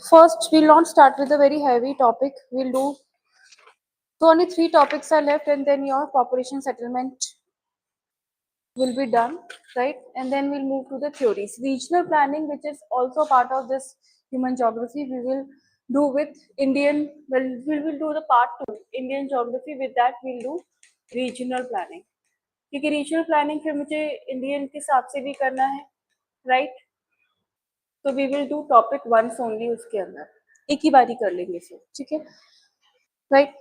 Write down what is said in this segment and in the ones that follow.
First, we'll not start with a very heavy topic. We'll do, so only 3 topics are left, and then your population settlement will be done, right? And then we'll move to the theories. Regional planning, which is also part of this human geography, we will do with Indian, well, we will do the part 2, Indian geography. With that, we'll do regional planning. क्योंकि regional planning फिर मुझे Indian के हिसाब से भी करना है, right? तो we will do topic 1 only, उसके अंदर एक ही बारी कर लेंगे फिर, ठीक है, राइट?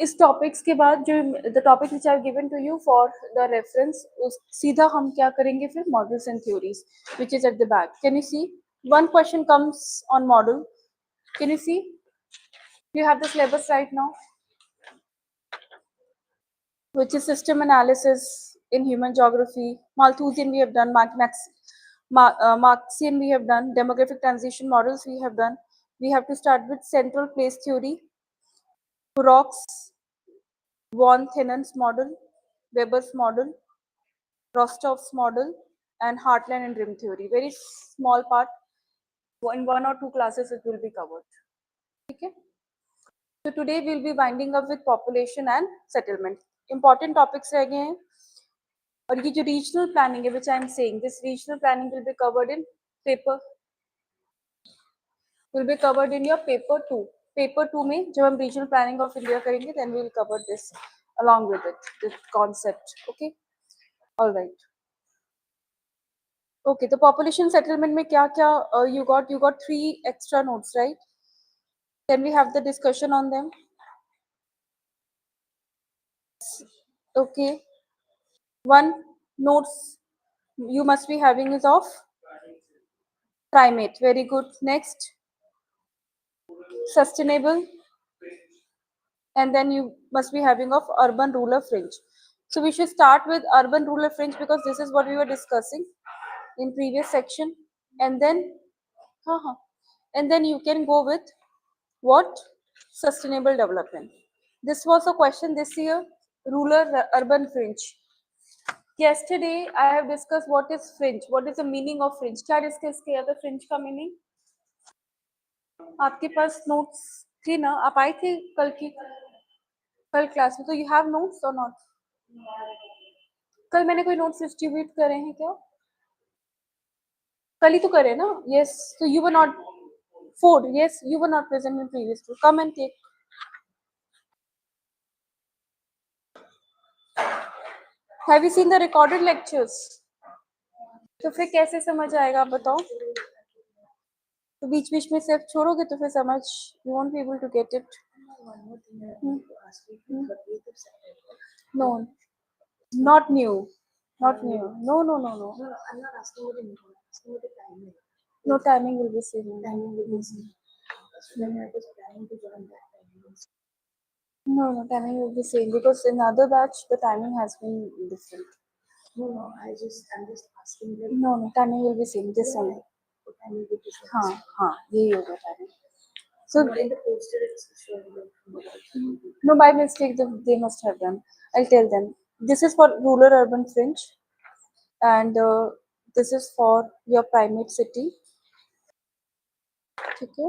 इस टॉपिक्स के बाद जो the topic which are given to you for the reference, सीधा हम क्या करेंगे फिर? Models and theories, which is at the back. Can you see? One question comes on model. Can you see? You have the syllabus right now, which is system analysis in human geography. Malthusian we have done, Marxian we have done, demographic transition models we have done. We have to start with central place theory, Rock's, von Thenen's model, Weber's model, Rostov's model, and heartland and rim theory. Very small part. In 1 or 2 classes it will be covered. Okay. So today we'll be winding up with population and settlement. Important topics रह गए हैं. और ये जो regional planning है, which I am saying, this regional planning will be covered in paper, will be covered in your paper 2. Paper 2 में जब हम regional planning of India करेंगे, then we will cover this along with it, this concept. Okay, all right. Okay, the population settlement में क्या क्या you got 3 extra notes, right? Can we have the discussion on them? Okay. One notes you must be having is of primate. Very good. Next, sustainable, and then you must be having of urban rural fringe. So we should start with urban rural fringe because this is what we were discussing in previous section, and then you can go with what? Sustainable development. This was a question this year, rural urban fringe. Yesterday I have discussed what is fringe, what is the meaning of fringe. क्या discuss किया था fringe का meaning? आपके पास notes थी ना? आप आई थी कल क्लास में, तो you have notes or not? कल मैंने कोई notes distribute करे हैं क्या? कल ही तो करे ना? Yes. So you were not Ford. Yes, you were not present in previous two. Come and take. Have you seen the recorded lectures? तो फिर कैसे समझ आएगा आप बताओ? तो बीच बीच में सिर्फ छोड़ोगे तो फिर समझ, you won't be able to get it. No, not new, not new. No. I'm not asking you the name. I'm asking you the timing. No, timing will be same. Timing will be same. When I was planning to join that timing. No, timing will be same because in other batch the timing has been different. No, I'm just asking them. No, timing will be same. This only. Timing will be same. हाँ, यही होगा timing. So in the poster it's showing. No, by mistake they must have done. I'll tell them. This is for rural urban fringe, and this is for your primate city. Okay.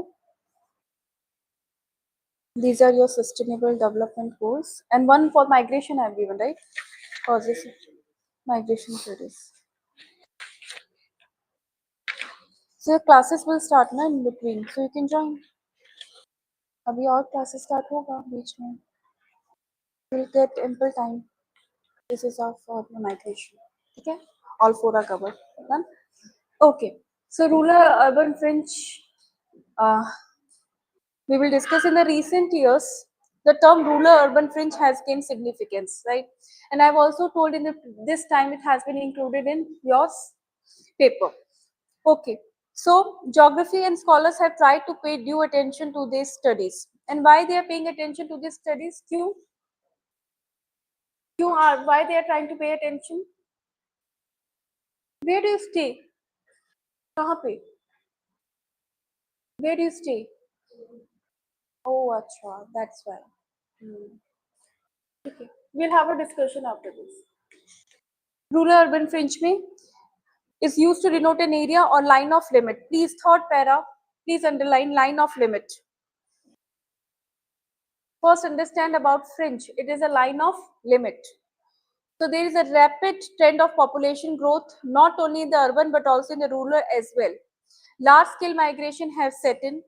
These are your sustainable development goals, and one for migration I've given, right? Causes migration studies. So your classes will start now in between, so you can join. अभी और classes start होगा बीच में. We'll get ample time. This is all for the migration. Okay, all 4 are covered. Done. Okay. So rural urban fringe. We will discuss in the recent years. The term rural urban fringe has gained significance, right? And I've also told in this time it has been included in your paper. Okay. So geography and scholars have tried to pay due attention to these studies. And why they are paying attention to these studies? Why they are trying to pay attention? Where do you stay? कहाँ पे? Where do you stay? Oh, achha, that's why. Okay, we'll have a discussion after this. Rural urban fringe में is used to denote an area or line of limit. Please, third para, Please underline line of limit. First, understand about fringe. It is a line of limit. So there is a rapid trend of population growth, not only in the urban but also in the rural as well. Large scale migration have set in.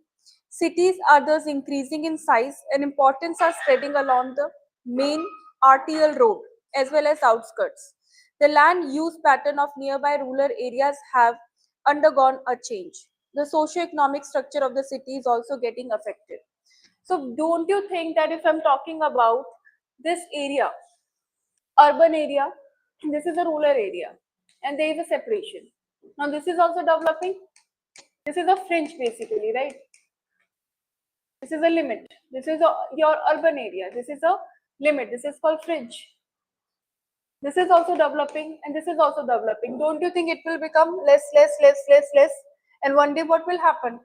Cities are thus increasing in size and importance are spreading along the main arterial road as well as outskirts. The land use pattern of nearby rural areas have undergone a change. The socio-economic structure of the city is also getting affected. So don't you think that if I'm talking about this area, urban area, this is a rural area, and there is a separation. Now this is also developing. This is a fringe basically, right? This is a limit. This is your urban area. This is a limit. This is called fringe. This is also developing and this is also developing. Don't you think it will become less, less, less, less, less? And one day what will happen?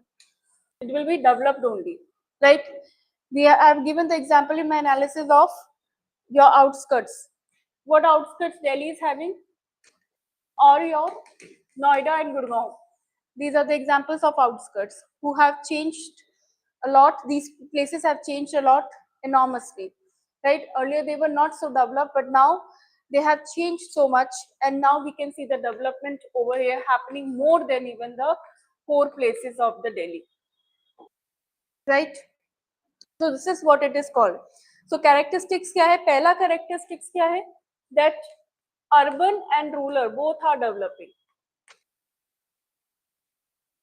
It will be developed only, right? I have given the example in my analysis of your outskirts. What outskirts Delhi is having? Or your Noida and Gurgaon. These are the examples of outskirts who have changed a lot. These places have changed a lot enormously, right? Earlier they were not so developed, but now they have changed so much, and now we can see the development over here happening more than even the core places of the Delhi, right? So this is what it is called. So characteristics क्या है? पहला characteristics क्या है? That urban and rural both are developing.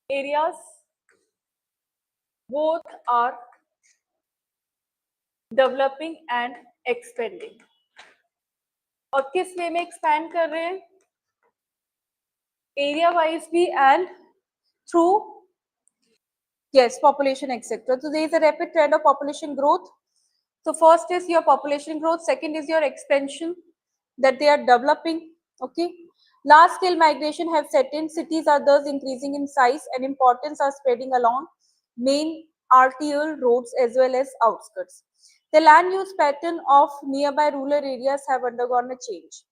Areas both are developing and expanding. और किस वे में expand कर रहे हैं? Area wise भी and through yes population etc. So there is a rapid trend of population growth. So first is your population growth, second is your expansion that they are developing. Okay, large scale migration have set in. Cities are thus increasing in size and importance are spreading along main arterial roads as well as outskirts. The land use pattern of nearby rural areas have undergone a change.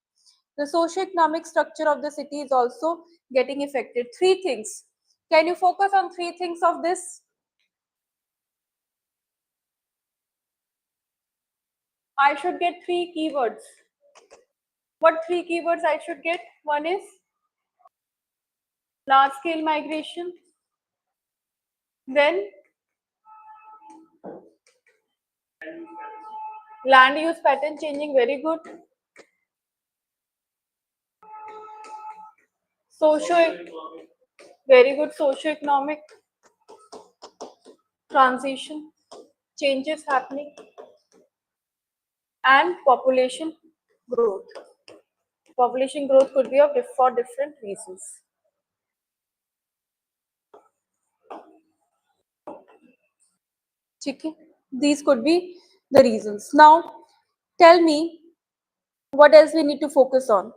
The socio-economic structure of the city is also getting affected. Three things. Can you focus on three things of this? I should get three keywords. What three keywords I should get? One is large scale migration, then land use pattern changing, very good. Socio, very good. Socio-economic transition, changes happening, and population growth. Population growth could be for different reasons. Okay, these could be the reasons. Now, tell me what else we need to focus on.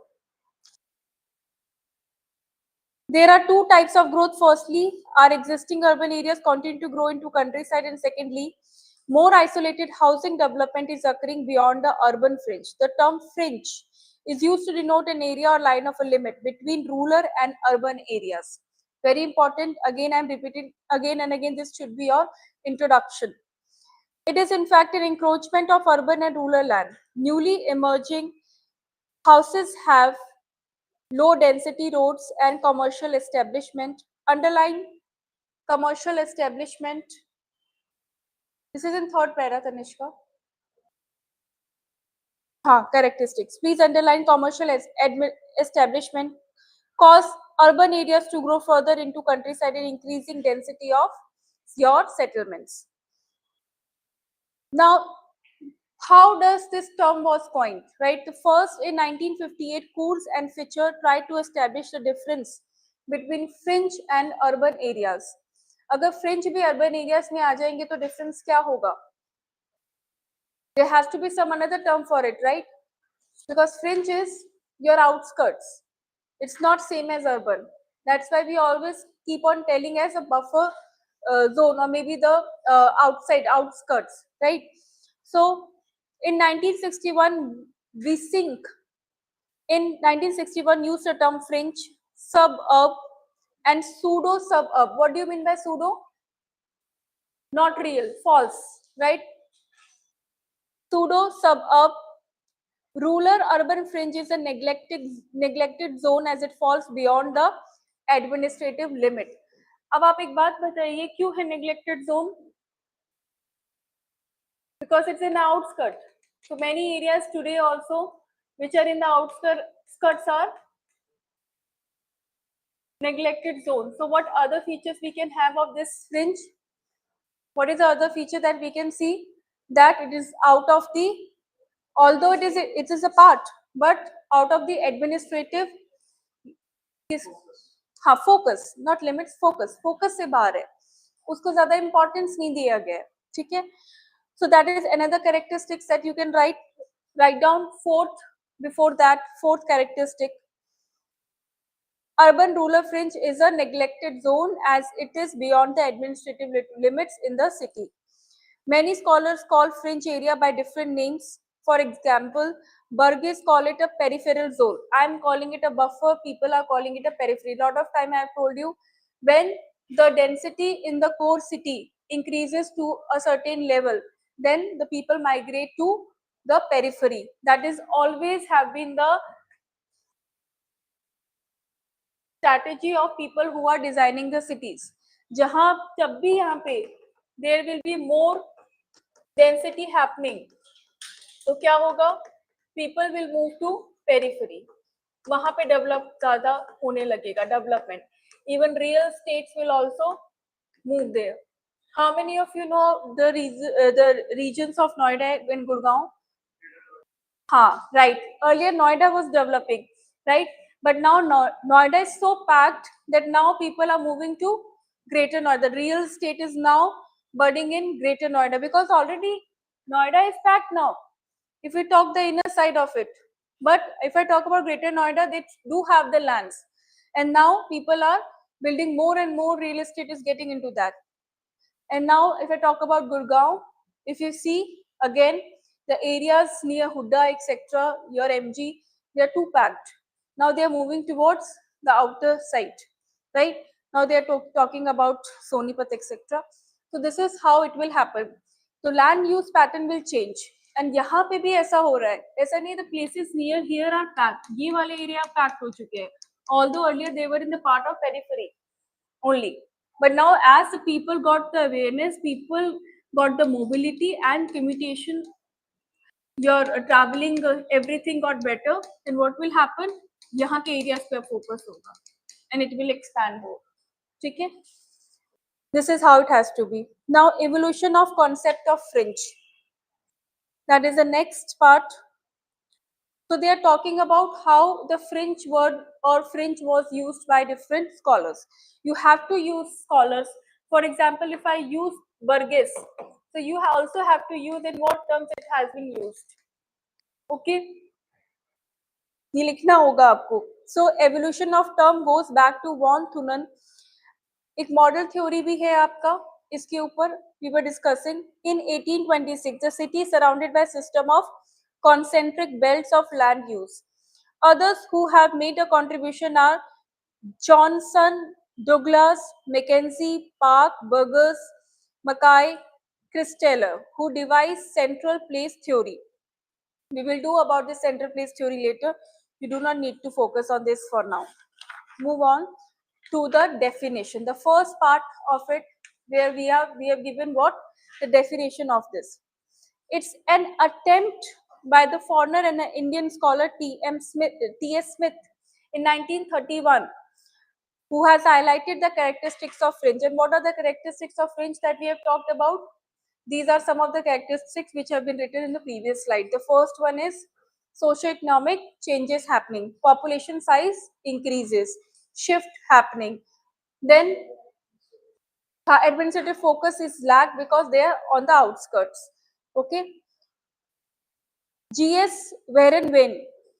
There are two types of growth. Firstly, our existing urban areas continue to grow into countryside, and secondly, more isolated housing development is occurring beyond the urban fringe. The term fringe is used to denote an area or line of a limit between rural and urban areas. Very important. Again, I am repeating again and again. This should be your introduction. It is in fact an encroachment of urban and rural land. Newly emerging houses have low density roads and commercial establishment. Underline commercial establishment. This is in third para, Tanishka. Characteristics. Please underline commercial establishment cause urban areas to grow further into countryside and increasing density of your settlements. Now, how does this term was coined, right? The first in 1958, Coors and Fisher tried to establish the difference between fringe and urban areas. अगर fringe भी urban areas में आ जाएंगे तो difference क्या होगा? There has to be some another term for it, right? Because fringe is your outskirts. It's not same as urban. That's why we always keep on telling as a buffer zone or maybe the outside outskirts, right? So in 1961, Wisink in 1961 used the term fringe, suburb, and pseudo suburb. What do you mean by pseudo? not real, false, right? Pseudo suburb, rural urban fringe is a neglected zone as it falls beyond the administrative limit. अब आप एक बात बताइए क्यों है neglected zone? Because it's in the outskirts. So many areas today also which are in the outskirts are neglected zone. So what other features we can have of this fringe? What is the other feature that we can see? That it is out of the, although it is a part, but out of the administrative is, हाँ focus, not limits, focus से बाहर है, उसको ज्यादा importance नहीं दिया गया है, ठीक है. So that is another characteristics that you can write down. Fourth characteristic, urban rural fringe is a neglected zone as it is beyond the administrative limits in the city. Many scholars call fringe area by different names. For example, Burgess call it a peripheral zone. I am calling it a buffer. People are calling it a periphery. Lot of time I have told you, when the density in the core city increases to a certain level, then the people migrate to the periphery. That is always have been the strategy of people who are designing the cities. जहाँ जब भी यहाँ पे there will be more density happening, तो क्या होगा? People will move to periphery. वहाँ पे डेवलप ज्यादा होने लगेगा, development. Even real estates will also move there. How many of you know the regions of Noida and Gurgaon? हाँ, right. Earlier Noida was developing, right? But now Noida is so packed that now people are moving to Greater Noida. The real estate is now budding in Greater Noida because already Noida is packed now. If we talk the inner side of it, but if I talk about Greater Noida, they do have the lands, and now people are building more and more. Real estate is getting into that. And now if I talk about Gurgaon, if you see again the areas near Hudda, etc., your MG, they are too packed. Now they are moving towards the outer side, right? Now they are talking about Sonipat, etc. So this is how it will happen. So land use pattern will change. And यहाँ पे भी ऐसा हो रहा है, ऐसा नहीं, the places near here are packed. ये वाले area packed हो चुके हैं. Although earlier they were in the part of periphery only. But now as the people got the awareness, people got the mobility and commutation, your traveling, everything got better, then what will happen? यहाँ के areas पे focus होगा and it will expand more. ठीक है? This is how it has to be. Now evolution of concept of fringe. That is the next part. So they are talking about how the fringe word or fringe was used by different scholars. You have to use scholars. For example, if I use Burgess, so you also have to use in what terms it has been used. Okay, ये लिखना होगा आपको. So evolution of term goes back to von Thunen. एक model theory भी है आपका इसके ऊपर. We were discussing in 1826 the city is surrounded by a system of concentric belts of land use. Others who have made a contribution are Johnson, Douglas, Mackenzie, Park, Burgess, Mackay, Christeller, who devised central place theory. We will do about the central place theory later. You do not need to focus on this for now. Move on to the definition. The first part of it, where we have given what? The definition of this. It's an attempt by the foreigner and an Indian scholar T.S. Smith in 1931, who has highlighted the characteristics of fringe. And what are the characteristics of fringe that we have talked about? These are some of the characteristics which have been written in the previous slide. The first one is socioeconomic changes happening, population size increases, shift happening. Then administrative focus is lacked because they are on the outskirts. Okay. G.S. Weren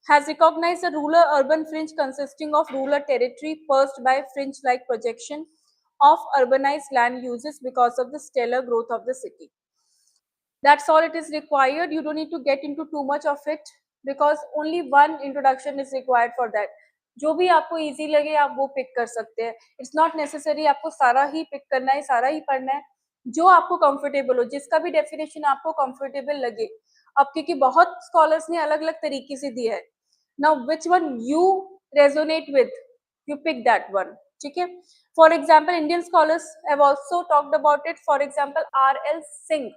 has recognized a rural-urban fringe consisting of rural territory pursed by fringe-like projection of urbanized land uses because of the stellar growth of the city. That's all it is required. You don't need to get into too much of it because only one introduction is required for that. जो भी आपको easy लगे आप वो pick कर सकते हैं. It's not necessary आपको सारा ही pick करना है, सारा ही पढ़ना है. जो आपको कंफर्टेबल हो, जिसका भी डेफिनेशन आपको कंफर्टेबल लगे। अब क्योंकि बहुत स्कॉलर्स ने अलग अलग तरीके से दिया है, now which one you resonate with, you pick that one. ठीक है, for example Indian scholars have also talked about it. For example R.L. Singh,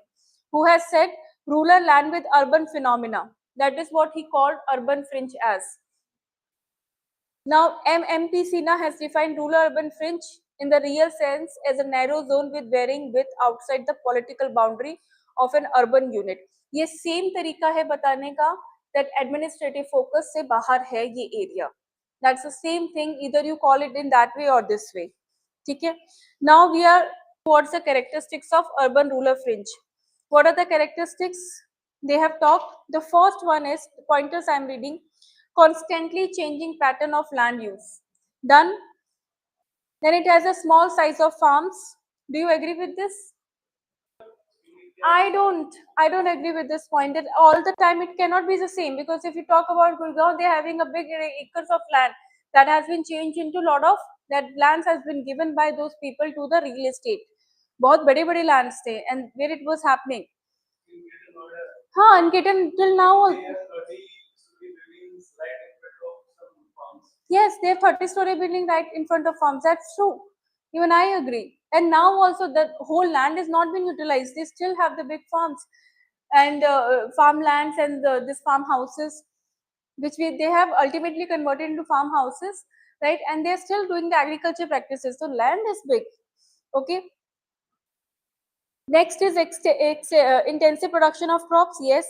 who has said rural land with urban phenomena, that is what he called urban fringe as. Now, M.P. Sinha has defined rural-urban fringe in the real sense as a narrow zone with varying width outside the political boundary of an urban unit. ये same तरीका है बताने का that administrative focus से बाहर है ये area. That's the same thing. Either you call it in that way or this way. ठीक है. Now we are towards the characteristics of urban-rural fringe. What are the characteristics they have talked? The first one is pointers I am reading. Constantly changing pattern of land use. Done. Then it has a small size of farms. Do you agree with this? I don't agree with this point that all the time it cannot be the same, because if you talk about Gurgaon, they're having a big acres of land that has been changed into a lot of that lands has been given by those people to the real estate. बहुत बड़े बड़े lands थे and where it was happening. हाँ, and Kitten till now. Yes, they have 30-story building right in front of farms. That's true. Even I agree. And now also the whole land is not being utilized. They still have the big farms and farmlands and this farmhouses, which they have ultimately converted into farmhouses, right? And they're still doing the agriculture practices. So land is big. Okay. Next is intensive production of crops. Yes.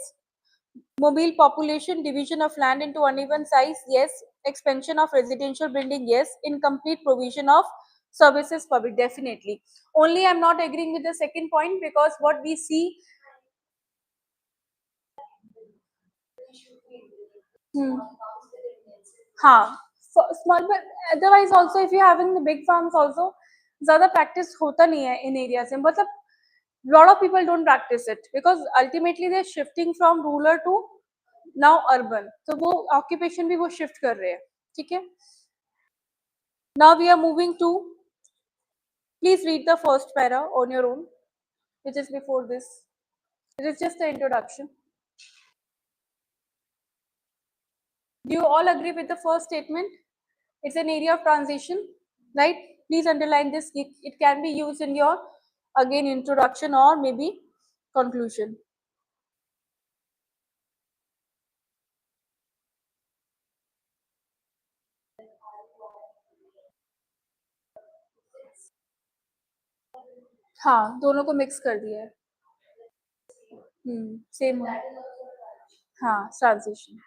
Mobile population, division of land into uneven size. Yes. Expansion of residential building. Yes. Incomplete provision of services public. Definitely. Only I'm not agreeing with the second point, because what we see. Hmm. हाँ, small, but otherwise also if you having the big farms also ज़्यादा practice होता नहीं है in areas में, मतलब lot of people don't practice it because ultimately they're shifting from rural to now urban, तो वो occupation भी वो shift कर रहे हैं, ठीक है. Now we are moving to, please read the first para on your own, which is before this. It is just the introduction. Do you all agree with the first statement? It's an area of transition, right? Please underline this. It can be used in your, again, introduction or maybe conclusion. हाँ, दोनों को mix कर दिया है. Same है. हाँ, transition.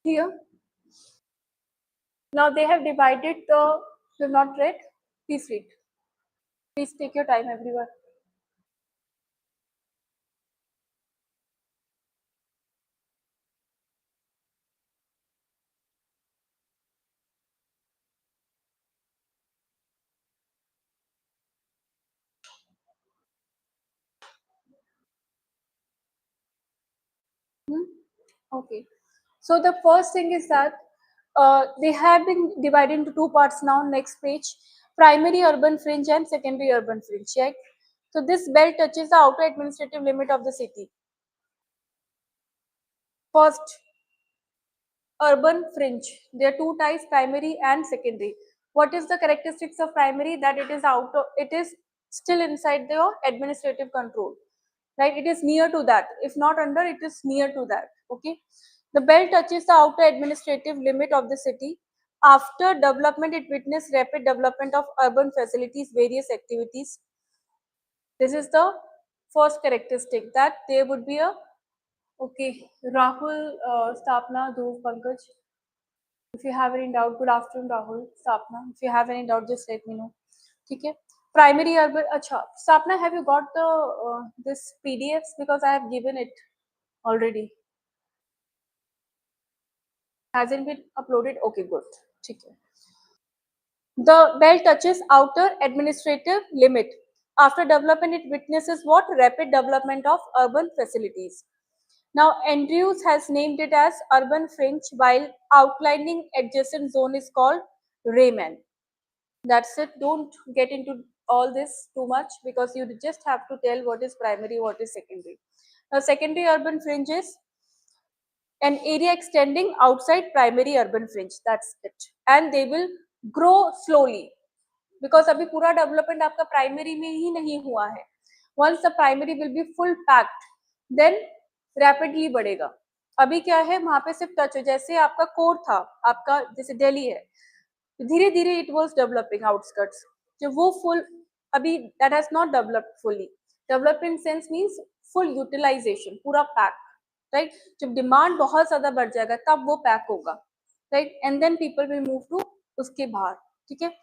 Here, now they have divided the, you have not read? Please read. Please take your time, everyone. Okay. So the first thing is that they have been divided into two parts now. Next page, primary urban fringe and secondary urban fringe. Check. So this belt touches the outer administrative limit of the city. First, urban fringe. There are two types, primary and secondary. What is the characteristics of primary? That it is it is still inside the administrative control, right? It is near to that. If not under, it is near to that. Okay. The belt touches the outer administrative limit of the city. After development, it witnessed rapid development of urban facilities, various activities. This is the first characteristic, that there would be a, okay, Rahul, Stapna, Dhruv, Pankaj. If you have any doubt, good afternoon, Rahul, Stapna. If you have any doubt, just let me know. Okay. Primary urban. Acha, Stapna, have you got the this PDFs, because I have given it already? Hasn't been uploaded. Okay, good. Okay. The belt touches outer administrative limit. After development, it witnesses what? Rapid development of urban facilities. Now, Andrews has named it as urban fringe, while outlining adjacent zone is called Rayman. That's it. Don't get into all this too much, because you just have to tell what is primary, what is secondary. Now, secondary urban fringe is an area extending outside primary urban fringe. That's it. And they will grow slowly, because अभी पूरा development आपका primary में ही नहीं हुआ है. Once the primary will be full packed, then rapidly बढ़ेगा. अभी क्या है, वहां पे सिर्फ टच है. जैसे आपका कोर था, आपका जैसे दिल्ली है, धीरे धीरे इट वाज डेवलपिंग आउटस्कर्ट्स. जब वो फुल, अभी that has not developed fully. Development sense means full utilisation, पूरा पैक, राइट. जब डिमांड बहुत ज्यादा बढ़ जाएगा, तब वो पैक होगा, right. And then people will move to उसके बाहर. ठीक है.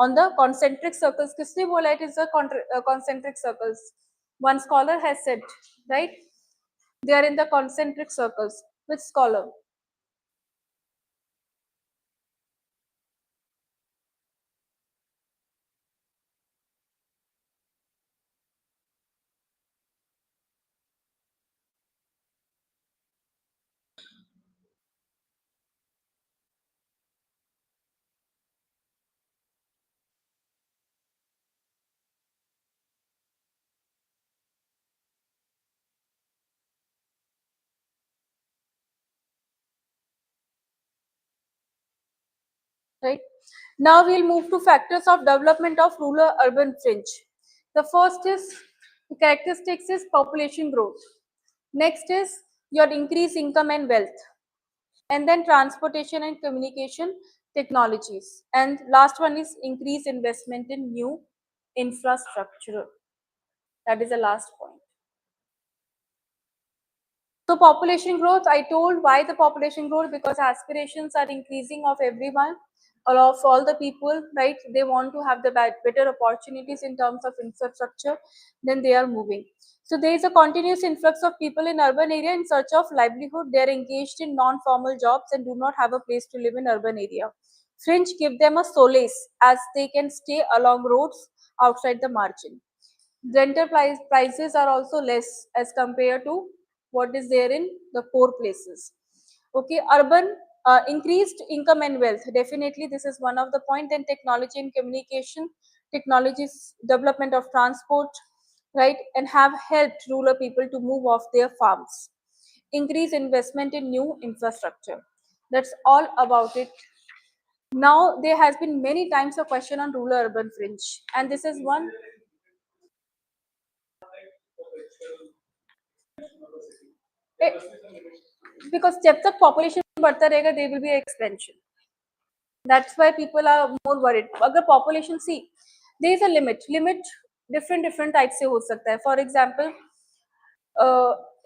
ऑन द कॉन्सेंट्रिक सर्कल्स, किसने बोला it is the concentric circles? One scholar has said, right, they are in the concentric circles. Which scholar? Right. Now we'll move to factors of development of rural urban fringe. The first is, the characteristics is population growth. Next is your increased income and wealth. And then transportation and communication technologies. And last one is increased investment in new infrastructure. That is the last point. So population growth, I told why the population growth, because aspirations are increasing of everyone, or of all the people, right? They want to have the better opportunities in terms of infrastructure, then they are moving. So there is a continuous influx of people in urban area in search of livelihood. They are engaged in non-formal jobs and do not have a place to live in urban area. Fringe give them a solace, as they can stay along roads outside the margin. Rental prices are also less as compared to what is there in the core places. Okay, urban increased income and wealth. Definitely, this is one of the point. Then technology and communication, technologies, development of transport, right, and have helped rural people to move off their farms. Increase investment in new infrastructure. That's all about it. Now there has been many times a question on rural urban fringe, and this is one. Eh, because जब तक population बढ़ता रहेगा, there will be expansion. That's why people are more worried. अगर population, see, there is a limit different types से हो सकता है. For example,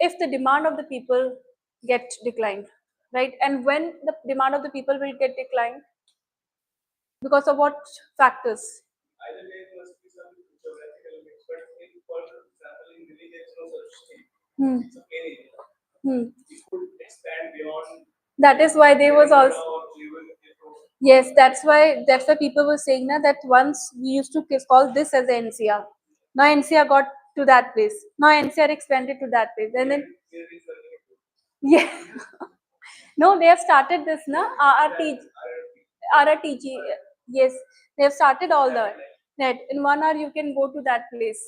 if the demand of the people get declined, right, and when the demand of the people will get declined, because of what factors? Hmm. Hmm. That is why there was also, yes, that's why people were saying now that once we used to call this as NCR. Now NCR got to that place. Now NCR expanded to that place, and then yeah. No, they have started this, na? RRTG. Yes, they have started all that. That in 1 hour you can go to that place.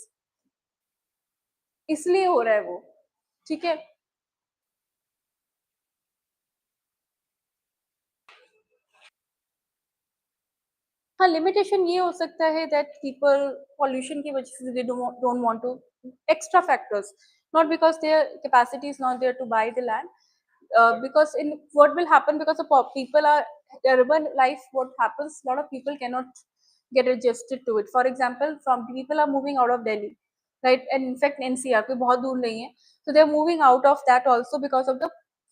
इसलिए हो रहा है वो, ठीक है. हाँ, limitation ये हो सकता है दैट पीपल पॉल्यूशन की वजह से they don't want to extra factors, not because their capacity is not there to buy the land, because in what will happen, because the people are urban life, what happens, a lot of people cannot get adjusted to it. For example, from people are moving out of Delhi, right, and in fact NCR कोई बहुत दूर नहीं है, so they are moving out of that also because of the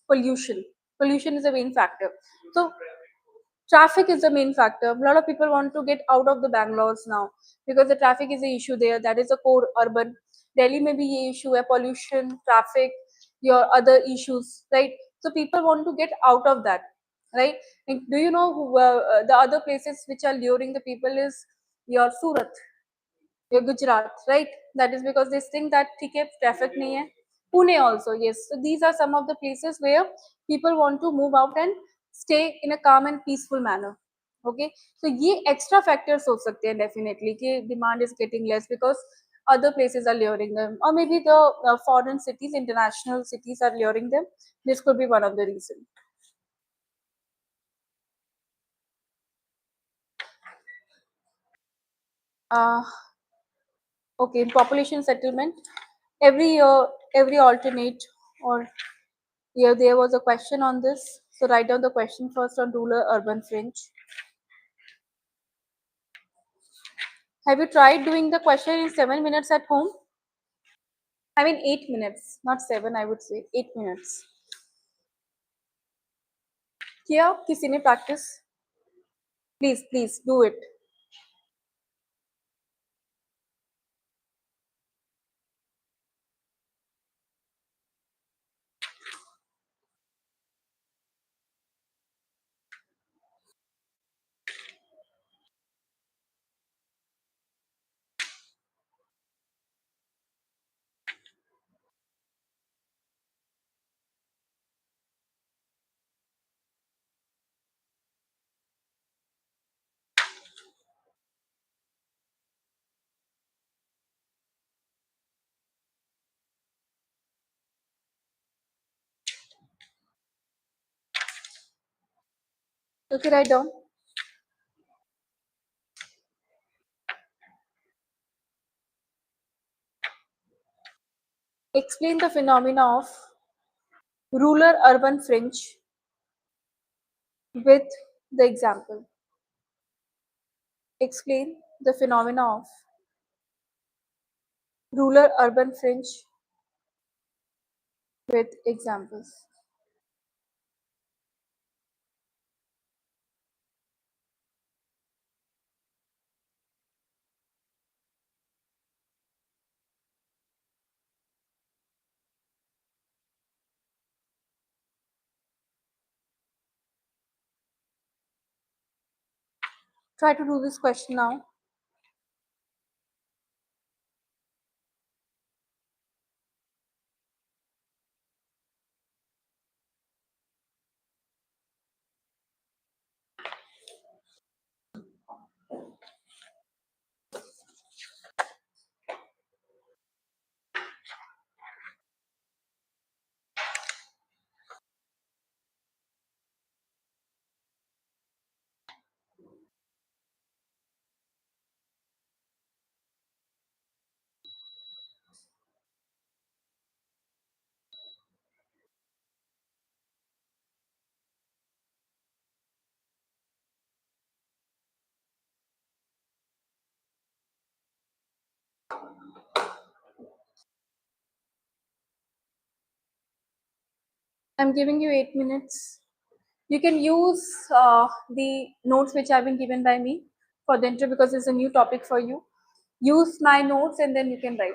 pollution is a main factor. So traffic is the main factor. A lot of people want to get out of the Bangalore's now because the traffic is the issue there. That is a core urban. Delhi में भी ये issue है, pollution, traffic, your other issues, right? So people want to get out of that, right? And do you know who, the other places which are luring the people is your Surat, your Gujarat, right? That is because they think that ठीक है traffic नहीं है. Pune also, yes. So these are some of the places where people want to move out and stay in a calm and peaceful manner. Okay, so ये extra factors हो सकते हैं definitely कि demand is getting less because other places are luring them, or maybe the foreign cities, international cities are luring them. This could be one of the reasons. Uh, okay, population settlement. Every year, every alternate or year, there was a question on this. So write down the question first on rural urban fringe. Have you tried doing the question in 7 minutes at home? I mean 8 minutes, not seven. I would say 8 minutes. किया किसी ने practice? Please do it. Okay, write down. Explain the phenomena of rural urban fringe with the example. Explain the phenomena of rural urban fringe with examples. Try to do this question now. I'm giving you 8 minutes. You can use the notes which have been given by me for the interview because it's a new topic for you. Use my notes and then you can write.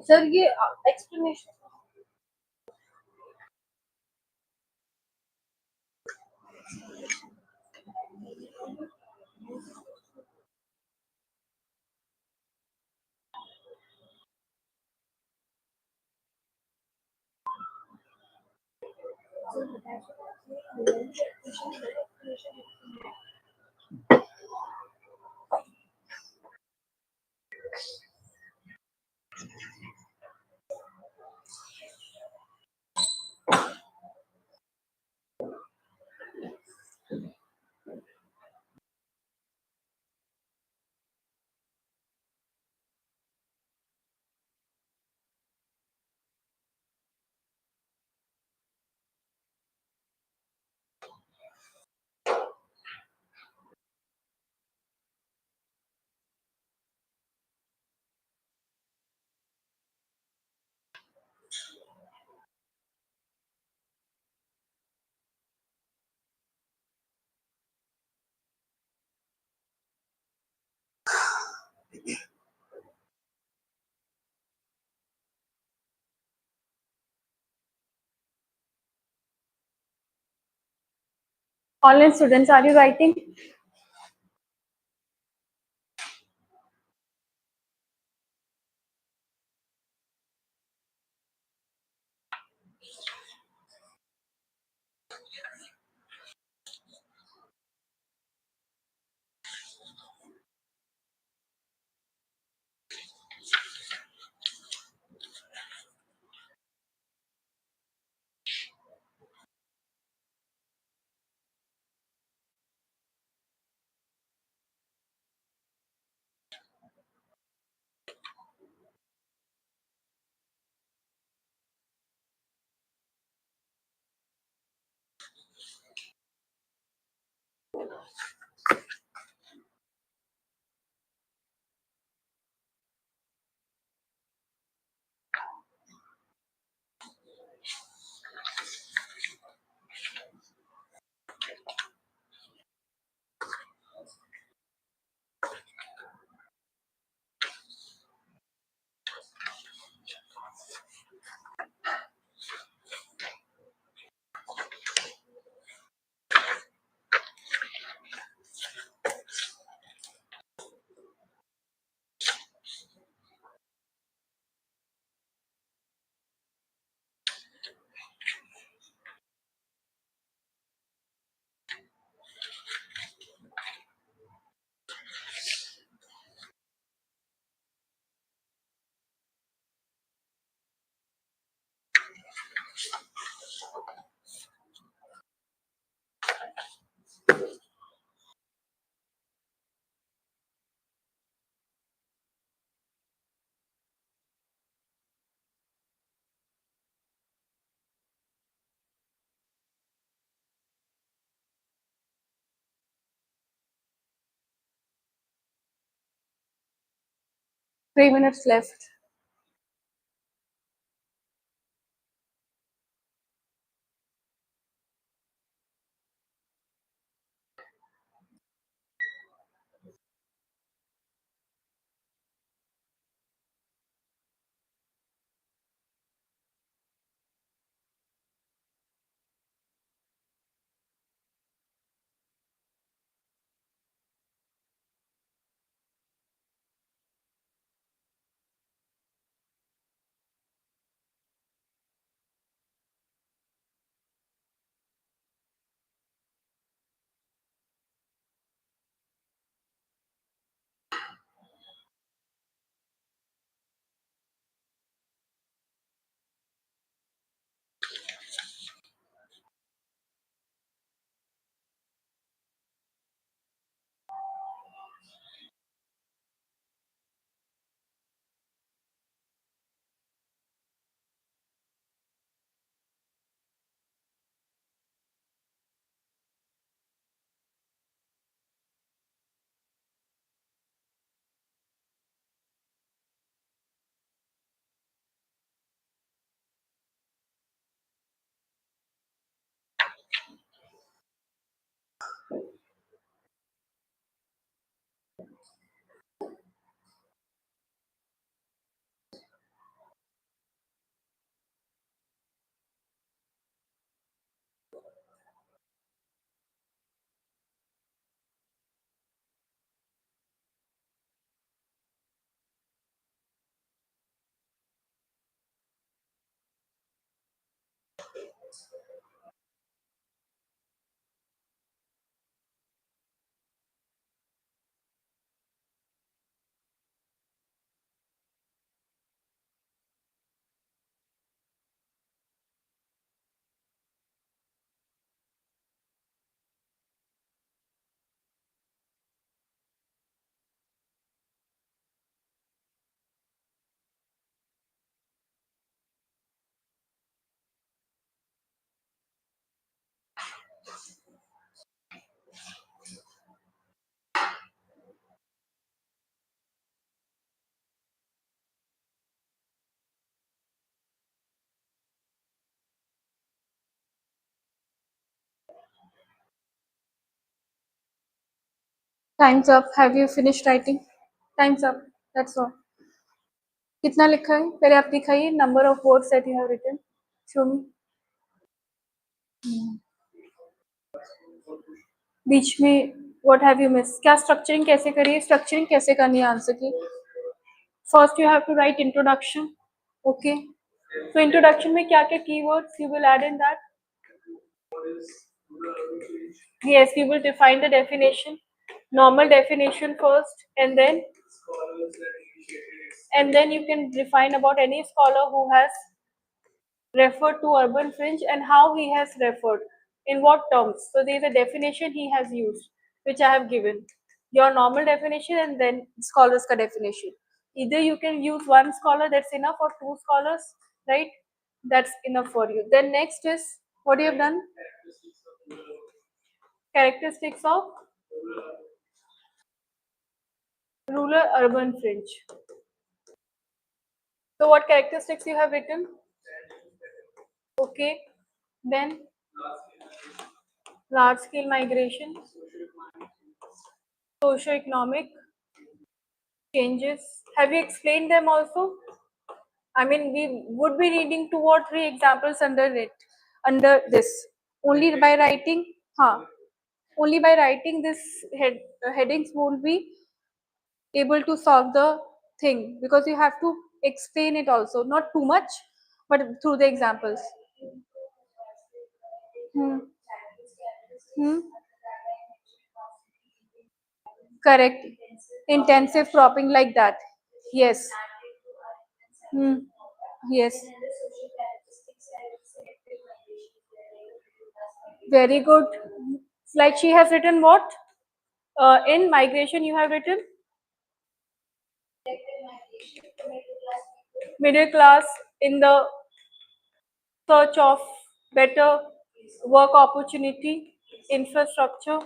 Sir ये explanation Online students, are you writing? Three minutes left. Time's up. Have you finished writing? Time's up. That's all. कितना लिखा है? पहले आप दिखाइए. Number of words that you have written. Show me. बीच में what have you missed? क्या structuring कैसे करिए? Structuring कैसे करनी है आंसर की? First you have to write introduction. Okay. So introduction में क्या क्या keywords you will add in that? Yes, you will define the definition. Normal definition first, and then you can define about any scholar who has referred to urban fringe and how he has referred, in what terms. So there is a definition he has used, which I have given. Your normal definition and then scholars ka definition. Either you can use one scholar, that's enough, or two scholars, right? That's enough for you. Then next is what you have done. Characteristics of rural urban fringe. So what characteristics you have written? Okay. Then large scale migration, socio-economic changes. Have you explained them also? I mean, we would be reading 2 or 3 examples under it, under this. Only by writing, only by writing this headings won't be able to solve the thing, because you have to explain it also, not too much, but through the examples. Hmm. Hmm. Correct. Intensive cropping like that. Yes. Hmm. Yes. Very good. Like she has written what? In migration, you have written middle class in the search of better work opportunity, infrastructure.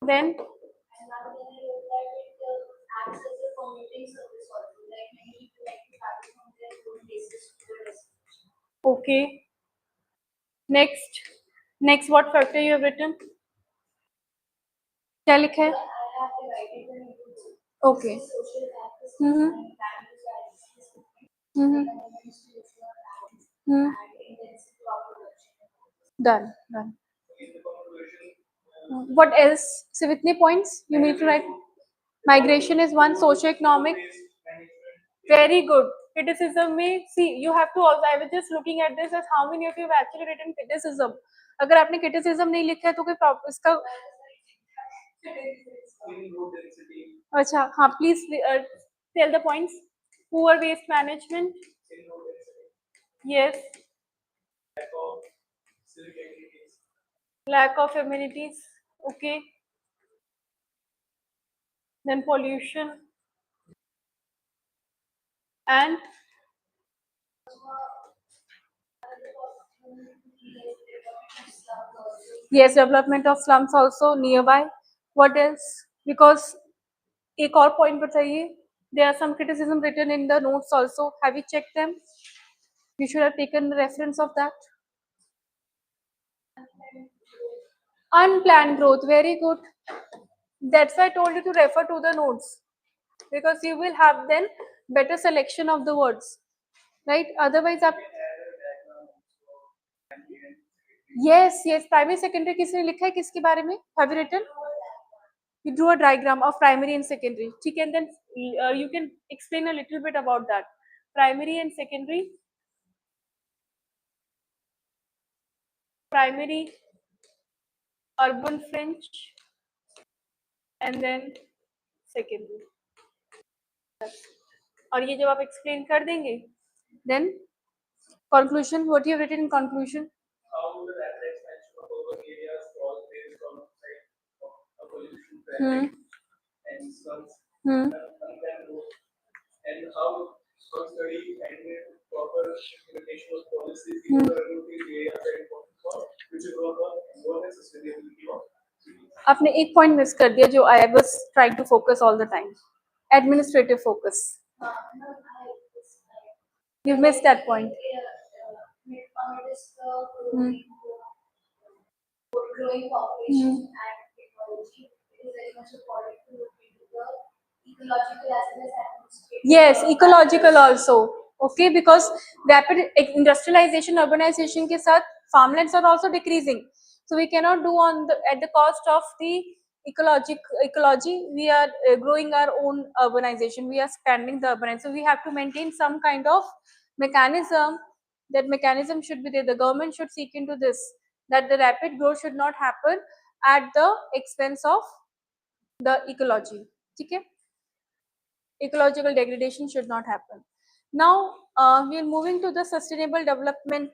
Then, okay. Next, what factor you have written? क्या लिखा है? Okay. Mm-hmm. Mm-hmm. Hmm. Done. Done. What else? So, with many points you need to write. Migration is one. Socio-economic. Very good. Criticism में see you have to also. I was just looking at this as how many of you have actually written criticism. अगर आपने criticism नहीं लिखा है तो कोई इसका अच्छा हाँ please tell the points. Poor waste management. Yes. Lack of amenities. Okay. Then pollution and yes, development of slums also nearby. What else? Because एक और point बताइए. There are some criticism written in the notes also. Have you checked them? You should have taken reference of that. Unplanned growth. Very good. That's why I told you to refer to the notes, because you will have then better selection of the words, right? Otherwise, up. Yes, primary secondary किसने लिखा है किसके बारे में? Have you written? You drew a diagram of primary and secondary. ठीक है, and then you can explain a little bit about that. Primary and secondary. Primary, urban fringe, and then secondary. और ये जब आप explain कर देंगे, then conclusion. What you have written in conclusion? Hmm. Hmm. आपने एक पॉइंट मिस कर दिया जो I was trying to focus all the time. Administrative focus. You missed that point. Hmm. Hmm. is very much important to look into the ecological as well as administrative. Yes, ecological also. Okay, because rapid industrialization, urbanization के साथ farmlands are also decreasing. So we cannot do on the at the cost of the ecology. We are growing our own urbanization. We are expanding the urbanization. So we have to maintain some kind of mechanism. That mechanism should be there. The government should seek into this, that the rapid growth should not happen at the expense of the ecology. Okay? Ecological degradation should not happen. Now we are moving to the sustainable development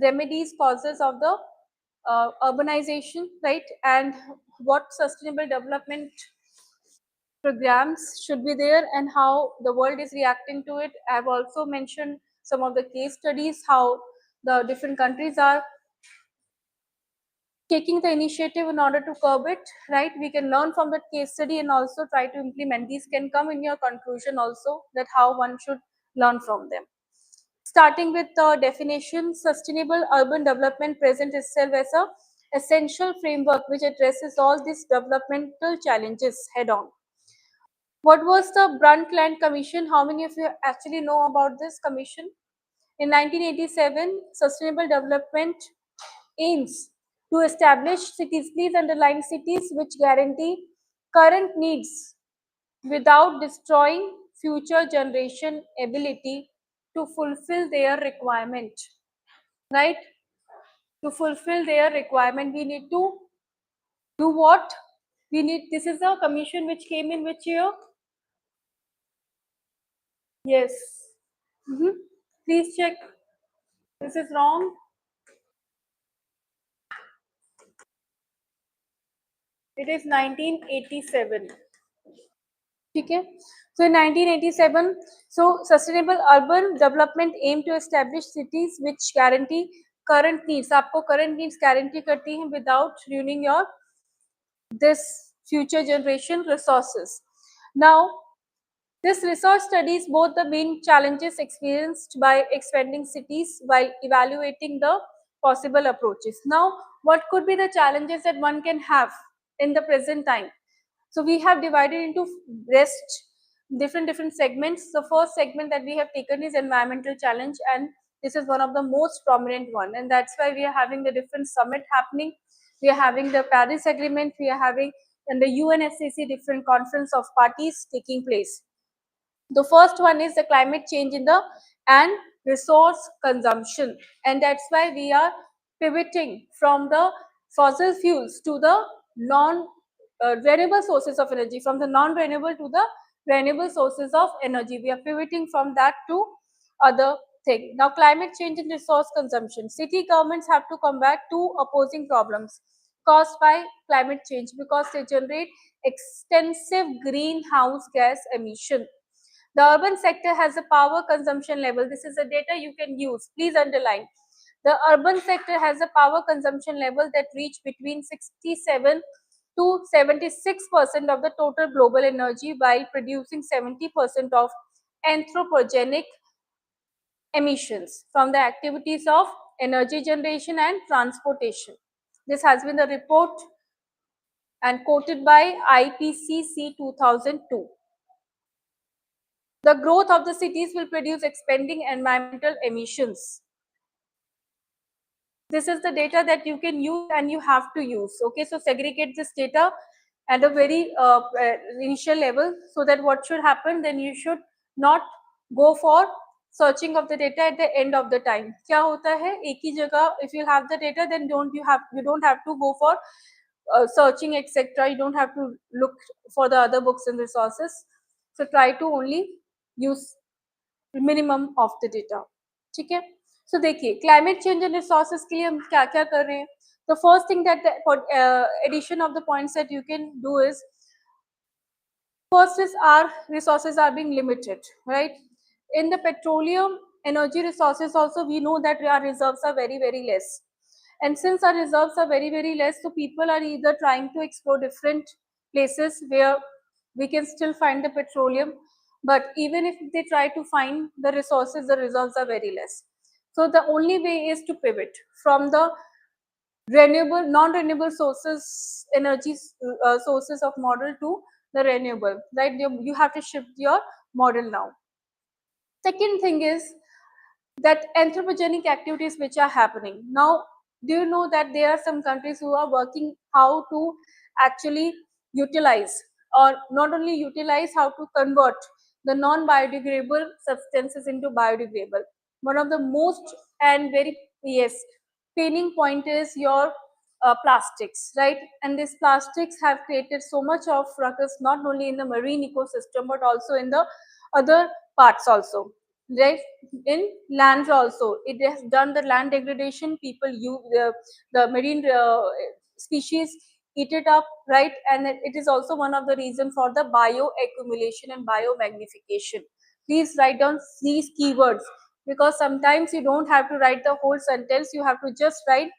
remedies, causes of the urbanization, right? And what sustainable development programs should be there and how the world is reacting to it. I have also mentioned some of the case studies, how the different countries are taking the initiative in order to curb it, right? We can learn from that case study and also try to implement. These can come in your conclusion also, that how one should learn from them. Starting with the definition, sustainable urban development presents itself as a essential framework which addresses all these developmental challenges head on. What was the Brundtland Commission? How many of you actually know about this commission? In 1987, sustainable development aims to establish cities, please underline cities, which guarantee current needs without destroying future generation ability to fulfill their requirement, right? To fulfill their requirement, we need to do what? We need, this is a commission which came in which year? Yes. Please check. This is wrong. It is 1987. Okay. So in 1987, so sustainable urban development aim to establish cities which guarantee current needs. आपको current needs guarantee करती हैं without ruining your this future generation resources. Now, this research studies both the main challenges experienced by expanding cities while evaluating the possible approaches. Now, what could be the challenges that one can have in the present time? So we have divided into different segments. The first segment that we have taken is environmental challenge, and this is one of the most prominent one, and that's why we are having the different summit happening. We are having the Paris Agreement, we are having and the UNFCCC different conference of parties taking place. The first one is the climate change in the and resource consumption, and that's why we are pivoting from the fossil fuels to the non renewable sources of energy, from the non renewable to the renewable sources of energy. We are pivoting from that to other thing. Now, climate change and resource consumption, city governments have to combat two opposing problems caused by climate change because they generate extensive greenhouse gas emission. The urban sector has a power consumption level. This is the data you can use. Please underline. The urban sector has a power consumption level that reach between 67 to 76% of the total global energy while producing 70% of anthropogenic emissions from the activities of energy generation and transportation. This has been the report and quoted by IPCC 2002. The growth of the cities will produce expanding environmental emissions. This is the data that you can use and you have to use. Okay, so segregate this data at a very initial level, so that what should happen, then you should not go for searching of the data at the end of the time. क्या होता है, एक ही जगह if you have the data, then you don't have to go for searching etc. You don't have to look for the other books and resources. So try to only use minimum of the data. ठीक है. So देखिए climate change and resources के लिए हम क्या क्या कर रहे हैं. The first thing that the addition of the points that you can do is, first is our resources are being limited, right? In the petroleum energy resources also, we know that our reserves are very less, and since our reserves are very less, so people are either trying to explore different places where we can still find the petroleum, but even if they try to find the resources, the reserves are very less. So the only way is to pivot from the renewable, non-renewable sources, energy sources of model to the renewable, right? You have to shift your model now. Second thing is that anthropogenic activities which are happening now. Do you know that there are some countries who are working how to actually utilize, or not only utilize, how to convert the non-biodegradable substances into biodegradable? One of the most and very, yes, paining point is your plastics, right? And these plastics have created so much of ruckus not only in the marine ecosystem but also in the other parts also, right? In lands also, it has done the land degradation. People use the marine species eat it up, right? And it is also one of the reason for the bioaccumulation and biomagnification. Please write down these keywords, because sometimes you don't have to write the whole sentence, you have to just write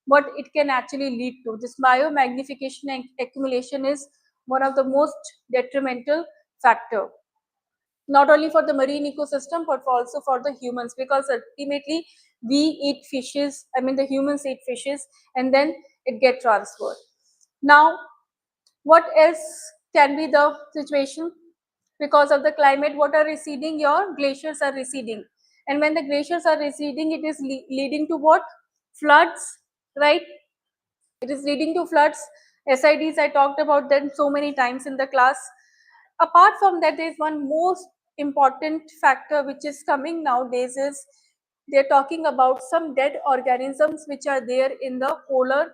what it can actually lead to. This biomagnification and accumulation is one of the most detrimental factor, not only for the marine ecosystem but also for the humans, because ultimately we eat fishes, I mean the humans eat fishes, and then it get transferred. Now what else can be the situation? Because of the climate, what are receding? Your glaciers are receding, and when the glaciers are receding, it is leading to what? Floods, right? It is leading to floods. SIDs, I talked about them so many times in the class. Apart from that, there is one most important factor which is coming nowadays, is they're talking about some dead organisms which are there in the polar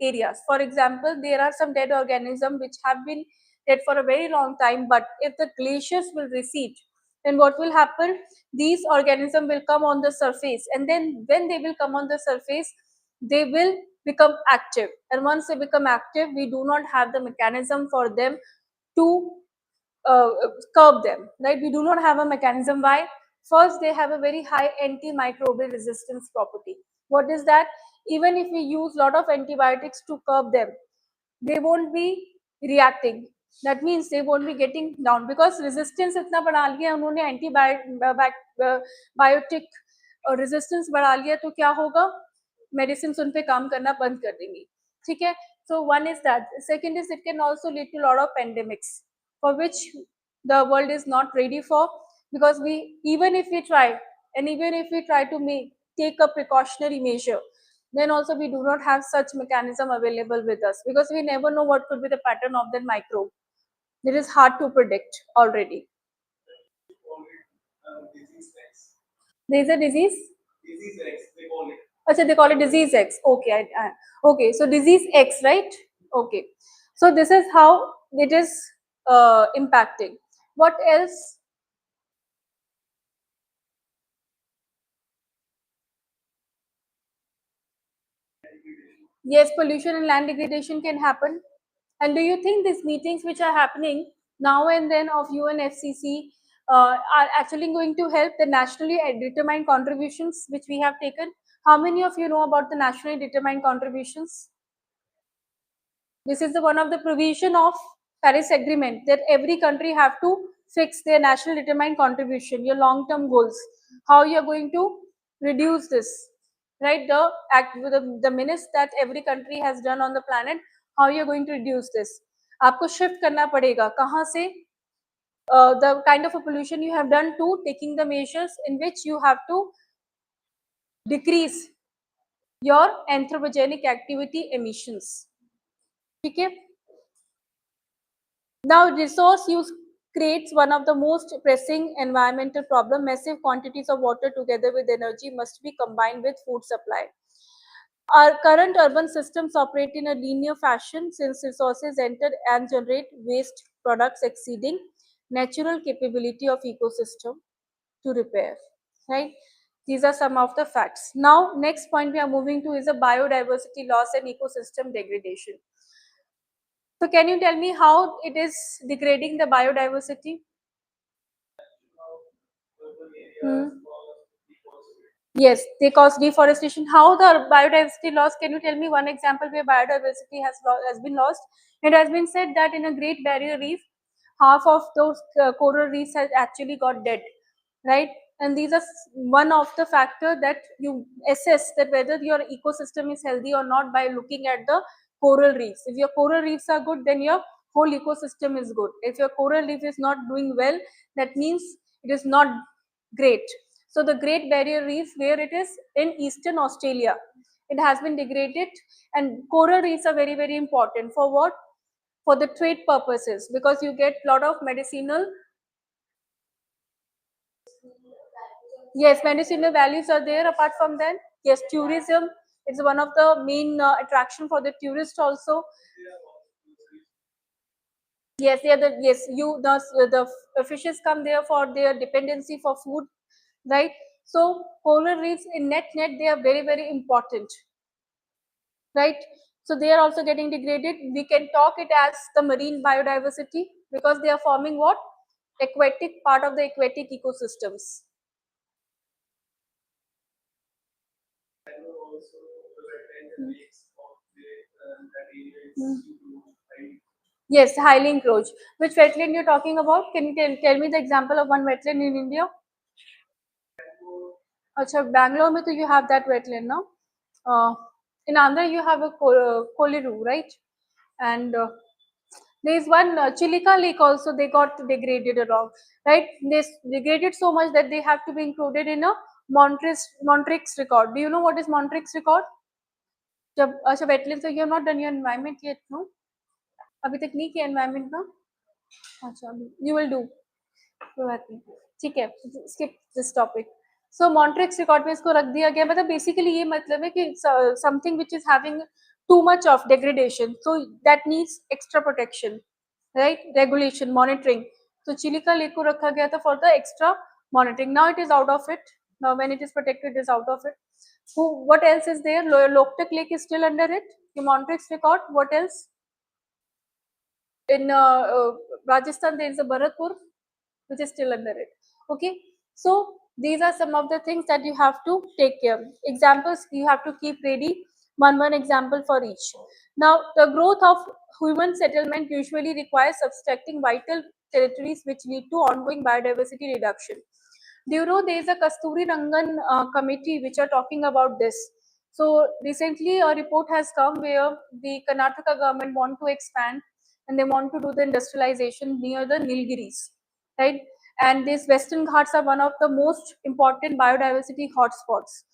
areas. For example, there are some dead organisms which have been dead for a very long time, but if the glaciers will recede, then what will happen? These organisms will come on the surface, and then when they will come on the surface, they will become active, and once they become active, we do not have the mechanism for them to uh, curb them, right? We do not have a mechanism. Why? First, they have a very high antimicrobial resistance property. What is that? Even if we use lot of antibiotics to curb them, they won't be reacting. That means they won't be getting down, because resistance इतना बढ़ा लिया उन्होंने, antibiotic और resistance बढ़ा लिया, तो क्या होगा? मेडिसिन उन पे काम करना बंद कर देंगी, ठीक है? So one is that. Second is it can also lead to a lot of pandemics, for which the world is not ready for, because we, even if we try, and even if we try to take a precautionary measure, then also we do not have such mechanism available with us, because we never know what could be the pattern of that microbe. It is hard to predict already. There is a disease? Disease X, they call it. Achha, they call it disease X. Okay, okay. So disease X, right? Okay. So this is how it is impacting. What else? Yes, pollution and land degradation can happen. And do you think these meetings which are happening now and then of UNFCCC are actually going to help the nationally determined contributions which we have taken? How many of you know about the nationally determined contributions? This is the one of the provision of Paris Agreement, that every country have to fix their national determined contribution, your long-term goals, how you are going to reduce this, right? The act, the minutes that every country has done on the planet, how you are going to reduce this. आपको shift करना पड़ेगा कहाँ से? The kind of a pollution you have done to taking the measures in which you have to decrease your anthropogenic activity emissions. Okay. Now, resource use creates one of the most pressing environmental problem. Massive quantities of water together with energy must be combined with food supply. Our current urban systems operate in a linear fashion, since resources enter and generate waste products exceeding natural capability of ecosystem to repair, right? These are some of the facts. Now, next point we are moving to is a biodiversity loss and ecosystem degradation. So can you tell me how it is degrading the biodiversity? Hmm. Yes, they cause deforestation. How the biodiversity loss? Can you tell me one example where biodiversity has been lost? It has been said that in a Great Barrier Reef, half of those coral reefs has actually got dead, right? and these are one of the factor that you assess that whether your ecosystem is healthy or not by looking at the coral reefs. If your coral reefs are good, then your whole ecosystem is good. If your coral reef is not doing well, that means it is not great. So the Great Barrier Reef, where it is in eastern Australia, it has been degraded, and coral reefs are very, very important for what? For the trade purposes, because you get lot of medicinal, yes, medicinal values are there. Apart from that, yes, tourism is one of the main attraction for the tourist also. Yes, yeah, yes, the fishes come there for their dependency for food, right? So coral reefs in net they are very, very important, right? So they are also getting degraded. We can talk it as the marine biodiversity, because they are forming what? Aquatic part of the aquatic ecosystems. Yes, highly encroached. Which wetland you're talking about? Can you tell me the example of one wetland in India? Acha, Bangalore mein to you have that wetland now. In Andhra you have a Koliru, right? And there is one Chilika Lake also, they got degraded around, right? They degraded so much that they have to be included in a Montrix record. Do you know what is Montrix record? जब अच्छा wetlands, so you have not done your environment yet, no? अभी तक नहीं किया environment ना? अच्छा, you will do. कोई बात नहीं, ठीक है, skip this topic. So Montrix record में इसको रख दिया गया, मतलब basically ये मतलब है कि something which is having too much of degradation, so that needs extra protection, right? Regulation, monitoring. So Chilika Lake को रखा गया था for the extra monitoring. Now it is out of it. Now when it is protected, it is out of it. What else is there? Loktak Lake is still under it. The Montrix record. What else? In Rajasthan, there is a Bharatpur, which is still under it. Okay, so these are some of the things that you have to take care. Examples you have to keep ready. One example for each. Now, the growth of human settlement usually requires subtracting vital territories, which lead to ongoing biodiversity reduction. Do you know there is a Kasturi Rangan committee which are talking about this? So recently a report has come where the Karnataka government want to expand and they want to do the industrialization near the Nilgiris, right? And these Western Ghats are one of the most important biodiversity hotspots.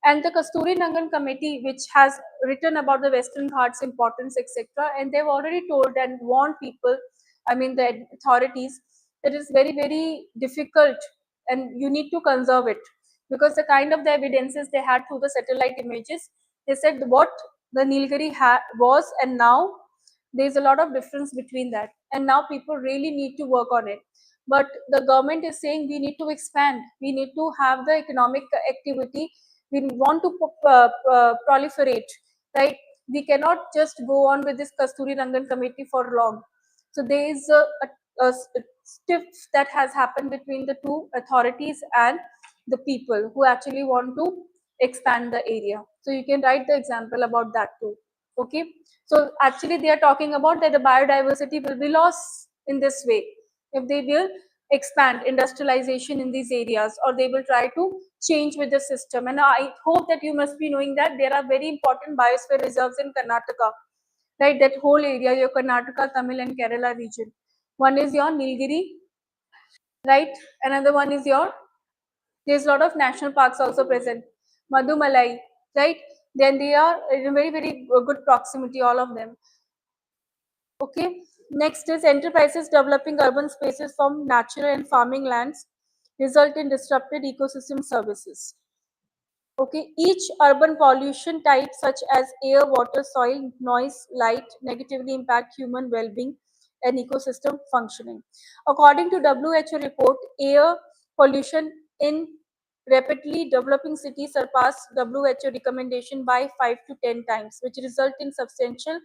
And the Kasturi Rangan committee, which has written about the Western Ghats importance, etc., and they've already told and warned people, I mean the authorities, that it's very, very difficult and you need to conserve it, because the kind of the evidences they had through the satellite images, they said what the Nilgiri was, and now there's a lot of difference between that, and now people really need to work on it. But the government is saying we need to expand, we need to have the economic activity, we want to proliferate, right? We cannot just go on with this Kasturi Rangan committee for long. So there is a stiff that has happened between the two authorities and the people who actually want to expand the area. So you can write the example about that too. Okay, so actually they are talking about that the biodiversity will be lost in this way if they will expand industrialization in these areas, or they will try to change with the system. And I hope that you must be knowing that there are very important biosphere reserves in Karnataka, right? That whole area, your Karnataka, Tamil and Kerala region. One is your Nilgiri, right? Another one is your, there's a lot of national parks also present. Madhumalai, right? Then they are in very, very good proximity, all of them. Okay. Next is enterprises developing urban spaces from natural and farming lands result in disrupted ecosystem services. Okay, each urban pollution type such as air, water, soil, noise, light negatively impact human well-being and ecosystem functioning. According to WHO report, air pollution in rapidly developing cities surpass WHO recommendation by 5 to 10 times, which result in substantial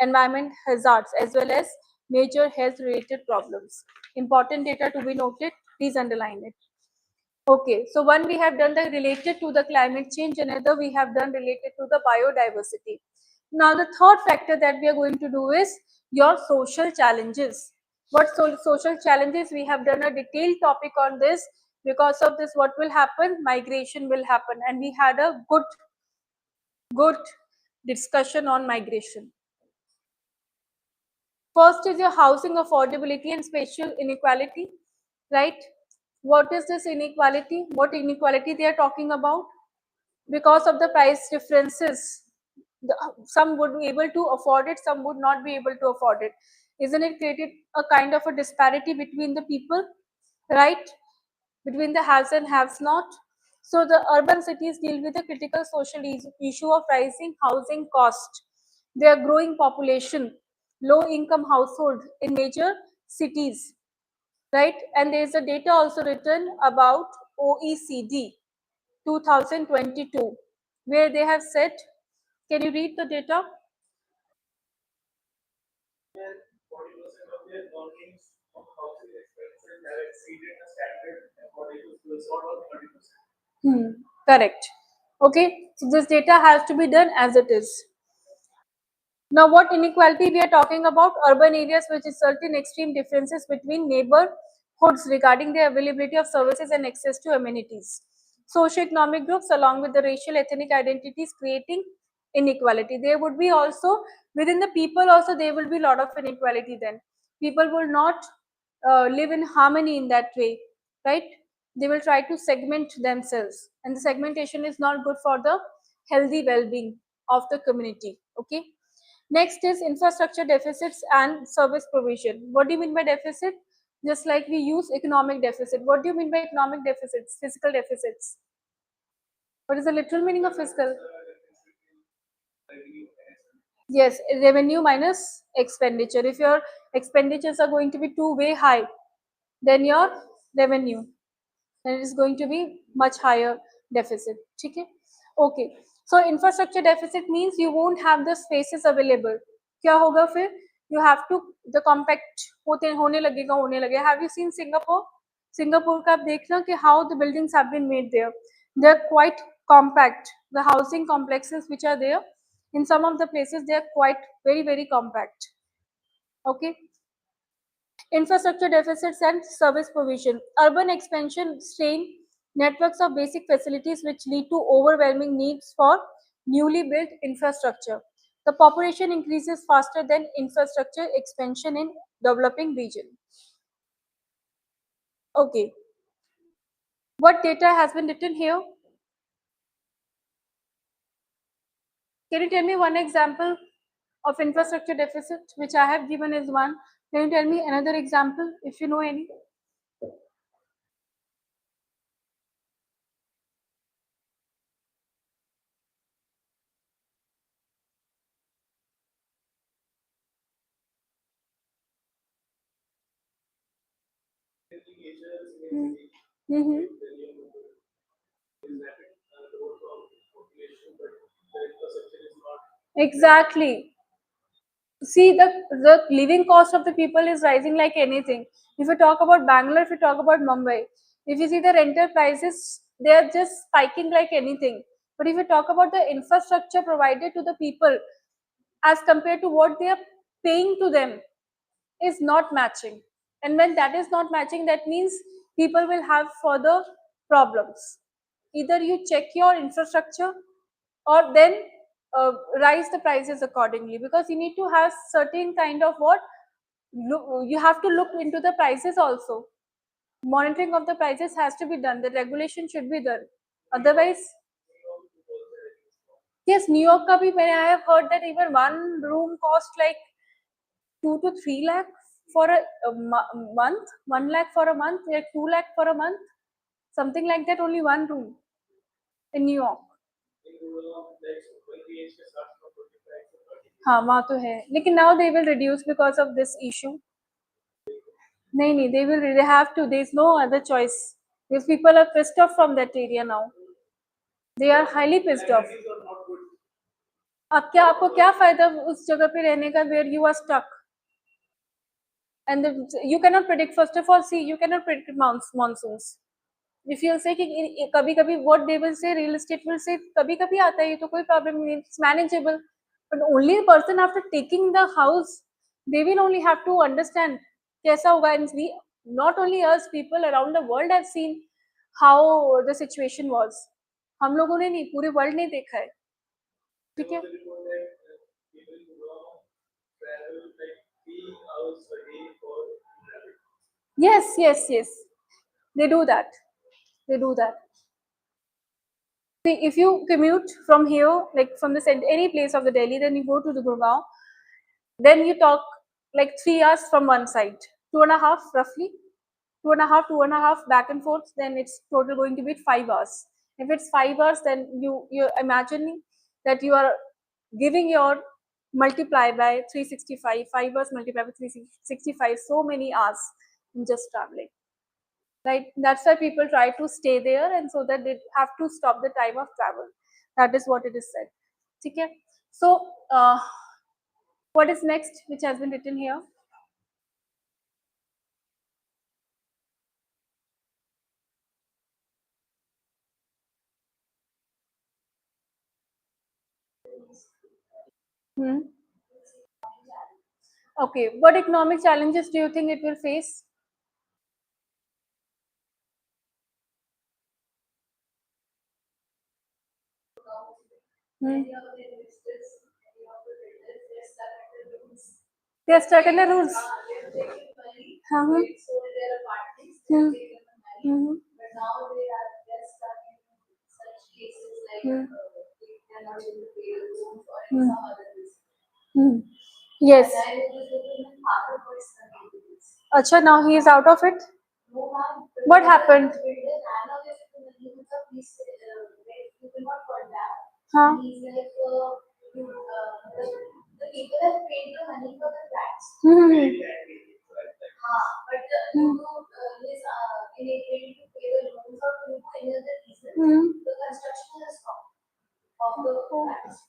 environment hazards as well as major health related problems. Important data to be noted, please underline it. Okay, so one we have done the related to the climate change, another we have done related to the biodiversity. Now the third factor that we are going to do is your social challenges. What social challenges? We have done a detailed topic on this Because of this, what will happen? Migration will happen, and we had a good discussion on migration. First is your housing affordability and spatial inequality, right? What is this inequality? What inequality they are talking about? Because of the price differences, some would be able to afford it, some would not be able to afford it. Isn't it created a kind of a disparity between the people, right? Between the haves and haves not. So the urban cities deal with the critical social issue of rising housing cost, their growing population, low income household in major cities, right? And there is a data also written about OECD 2022, where they have said, can you read the data? 40% of their earnings from housing expenses have exceeded the standard according to result of 30%. Correct. Okay, so this data has to be done as it is. Now, what inequality we are talking about? Urban areas which result in extreme differences between neighborhoods regarding the availability of services and access to amenities. Socioeconomic groups along with the racial ethnic identities creating inequality. There would be also within the people also there will be a lot of inequality then. People will not live in harmony in that way, right? They will try to segment themselves, and the segmentation is not good for the healthy well-being of the community. Okay. Next is infrastructure deficits and service provision. What do you mean by deficit? Just like we use economic deficit. What do you mean by economic deficits? Fiscal deficits. What is the literal meaning of fiscal? Yes, revenue minus expenditure. If your expenditures are going to be too way high, then your revenue, then it is going to be much higher deficit. Okay. Okay. So infrastructure deficit means you won't have the spaces available. क्या होगा फिर? You have to the compact होने लगेगा. Have you seen Singapore? Singapore का आप देखना कि how the buildings have been made there. They are quite compact. The housing complexes which are there, in some of the places they are quite very compact. Okay. Infrastructure deficits and service provision. Urban expansion strain networks of basic facilities which lead to overwhelming needs for newly built infrastructure. The population increases faster than infrastructure expansion in developing region. Okay. What data has been written here? Can you tell me one example of infrastructure deficit, which I have given as one? Can you tell me another example if you know any? Mm-hmm. Exactly. See, the living cost of the people is rising like anything. If you talk about Bangalore, if you talk about Mumbai, if you see the rental prices, they are just spiking like anything. But if you talk about the infrastructure provided to the people as compared to what they are paying to them, is not matching. And when that is not matching, that means people will have further problems. Either you check your infrastructure, or then rise the prices accordingly, because you need to have certain kind of what you have to look into the prices also. Monitoring of the prices has to be done, the regulation should be done, otherwise. Yes, New York ka bhi, I have heard that even one room cost like 2 to 3 lakh for a month, 1 lakh for a month, like 2 lakh for a month, something like that, only one room in New York. हाँ वहाँ तो है, लेकिन now they will reduce because of this issue. नहीं, they have to, there is no other choice, because people are pissed off from that area now. They are highly pissed off. अब क्या आपको क्या फायदा उस जगह पे रहने का where you are stuck? And you cannot predict, first of all, see, you cannot predict monsoons. If you say कि कभी-कभी what they will say, real estate will say कभी-कभी आता है, ये तो कोई problem नहीं, it's manageable. But only person after taking the house, they will only have to understand कैसा होगा. And we, not only us, people around the world have seen how the situation was. हम लोगों ने नहीं, पूरे world ने देखा है. ठीक है. Yes, yes, yes. They do that. They do that. See, if you commute from here, like from the any place of the Delhi, then you go to the Gurgaon, then you talk like 3 hours from one side, 2.5 roughly, 2.5 back and forth, then it's total going to be 5 hours. If it's 5 hours, then you're imagining that you are giving your multiply by 365, 5 hours multiplied by 365, so many hours in just traveling. Right? That's why people try to stay there, and so that they have to stop the time of travel. That is what it is said. Okay. So, what is next, which has been written here? Hmm. Okay. What economic challenges do you think it will face? Hmm. They are stuck in the rules. Uh-huh. Hmm. Hmm. Hmm. Hmm. Hmm. Yes. Acha, now he is out of it. What happened? Huh? Hmm. Hmm.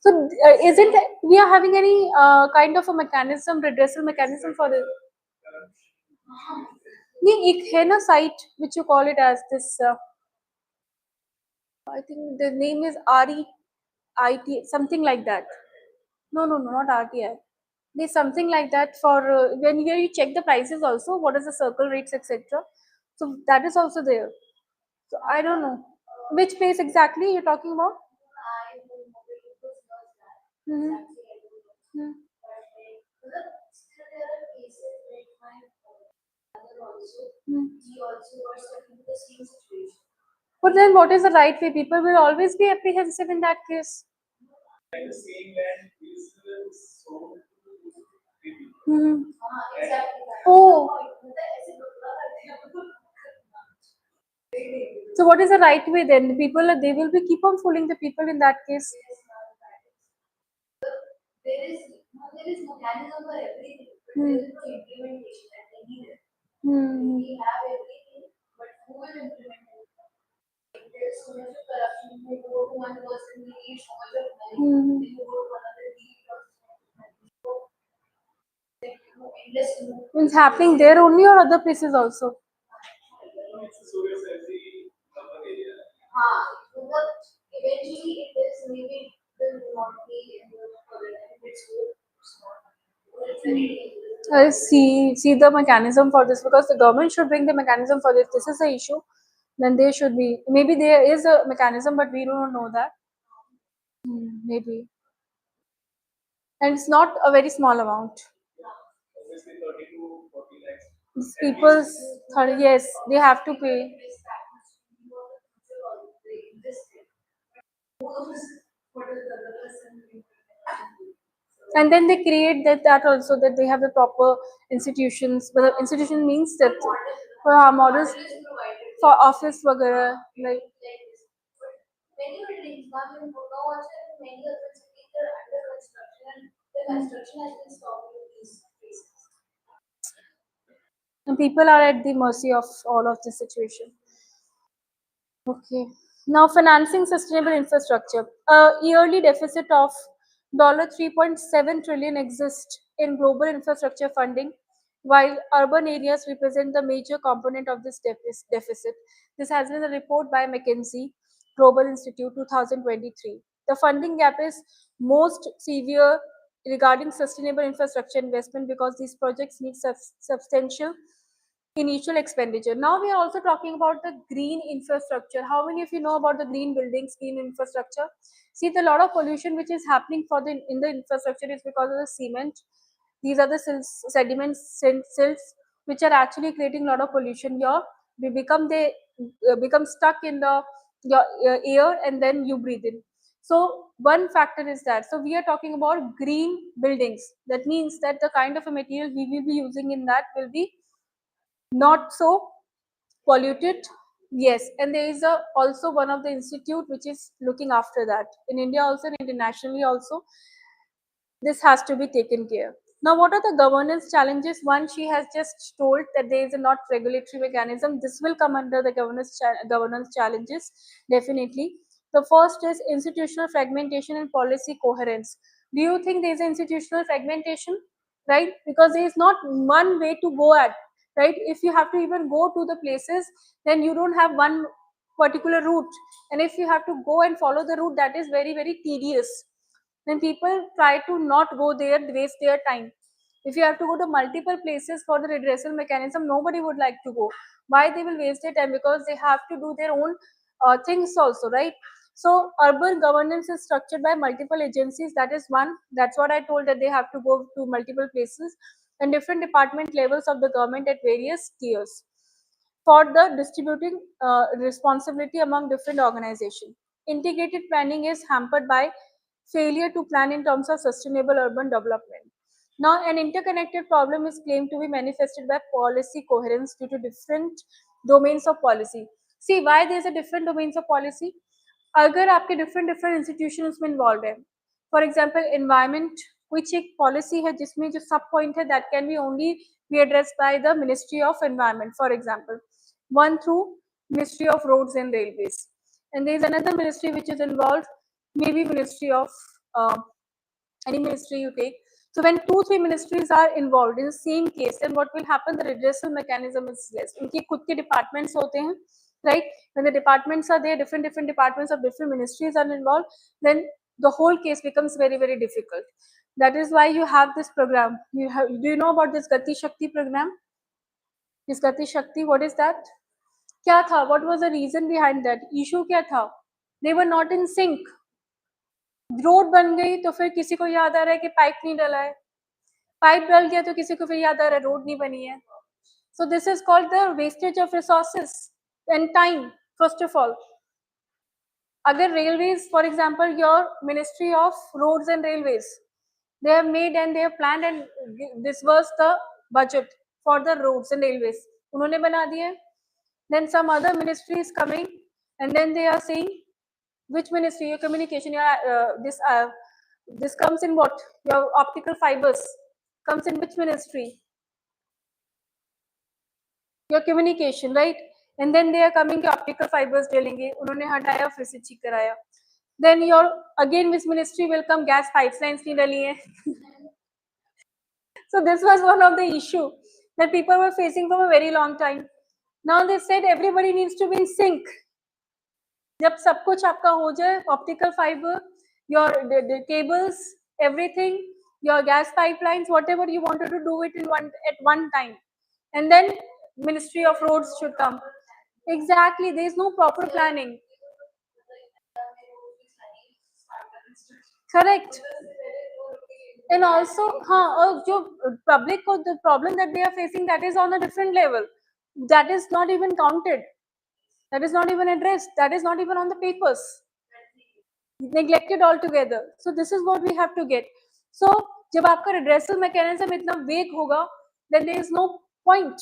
So, isn't we are having any kind of a mechanism, redressal mechanism for the? नहीं, एक है ना site which you call it as this. I think the name is REIT, something like that. No, no, no, not RTI. There's something like that for when you check the prices also. What is the circle rates, etc. So that is also there. So I don't know which place exactly you're talking about. Mhm. Mhm. Hmm. But then, what is the right way? People will always be apprehensive in that case. Hmm. Oh, so what is the right way then? The people they will be keep on fooling the people in that case. Hmm. Hmm. Hmm. It's happening there only or other places also? See the mechanism for this, because the government should bring the mechanism for this. This is the issue. Then there should be, maybe there is a mechanism, but we don't know that. Maybe, and it's not a very small amount. These people's yes, they have to pay. And then they create that also, that they have the proper institutions, but the institution means that for our models for office वगैरह, like and people are at the mercy of all of this situation. Okay. Now, financing sustainable infrastructure. A yearly deficit of $3.7 trillion exists in global infrastructure funding, while urban areas represent the major component of this deficit. This has been a report by McKinsey Global Institute 2023. The funding gap is most severe regarding sustainable infrastructure investment because these projects need substantial initial expenditure. Now we are also talking about the green infrastructure. How many of you know about the green buildings, green infrastructure? See, the lot of pollution which is happening for the in the infrastructure is because of the cement. These are the sediments, silts, which are actually creating a lot of pollution. They become stuck in the your air, and then you breathe in. So one factor is that. So we are talking about green buildings. That means that the kind of a material we will be using in that will be not so polluted. Yes, and there is a also one of the institute which is looking after that in India also and internationally also. This has to be taken care. Now, what are the governance challenges? One, she has just told that there is a not regulatory mechanism. This will come under the governance challenges, definitely. The first is institutional fragmentation and policy coherence. Do you think there is institutional fragmentation? Right? Because there is not one way to go at, right? If you have to even go to the places, then you don't have one particular route. And if you have to go and follow the route, that is very, very tedious. Then people try to not go there, waste their time. If you have to go to multiple places for the redressal mechanism, nobody would like to go. Why they will waste their time? Because they have to do their own things also, right? So urban governance is structured by multiple agencies. That is one. That's what I told, that they have to go to multiple places and different department levels of the government at various tiers for the distributing responsibility among different organizations. Integrated planning is hampered by failure to plan in terms of sustainable urban development. Now, an interconnected problem is claimed to be manifested by policy coherence due to different domains of policy. See, why there is a different domains of policy? अगर आपके different different institutions में involved है, for example environment, which एक policy है जिसमें जो sub point है that can be only be addressed by the Ministry of Environment, for example, one through Ministry of Roads and Railways, and there is another ministry which is involved, maybe Ministry of uh, any ministry you take. So when 2-3 ministries are involved in the same case, then what will happen? The redressal mechanism is less. उनके खुद के departments होते हैं, right? When the departments are there, different departments of different ministries are involved, then the whole case becomes very, very difficult. That is why you have this program. Do you know about this Gati Shakti program? This Gati Shakti, what is that? क्या था? What was the reason behind that? Issue क्या था? They were not in sync. Road बन गई तो फिर किसी को याद आ रहा है कि पाइप नहीं डला है, पाइप डल गया तो किसी को फिर याद आ रहा है रोड नहीं बनी है. So this is called the wastage of resources and time. First of all, अगर railways, for example, your Ministry of Roads and Railways, they have made and they have planned and this was the budget for the roads and railways, उन्होंने बना दिया. Then some other ministry is coming and then they are saying, which ministry? Your communication, this comes in what? Your optical fibers comes in which ministry? Your communication, right? And then they are coming to optical fibers डालेंगे, उन्होंने हटाया फिर से ठीक कराया. Then your again which ministry will come? Gas pipelines नहीं डली है. So this was one of the issue that people were facing for a very long time. Now they said everybody needs to be in sync. जब सब कुछ आपका हो जाए, optical fiber, your the cables, everything, your gas pipelines, whatever you wanted to do it in one time, and then Ministry of Roads should come. Exactly, there is no proper planning. Correct. And also, हाँ, जो public को the problem that they are facing, that is on a different level. That is not even counted. That is not even addressed. That is not even on the papers. Neglected altogether. So this is what we have to get. So जब आपका redressal mechanism इतना vague होगा, then there is no point.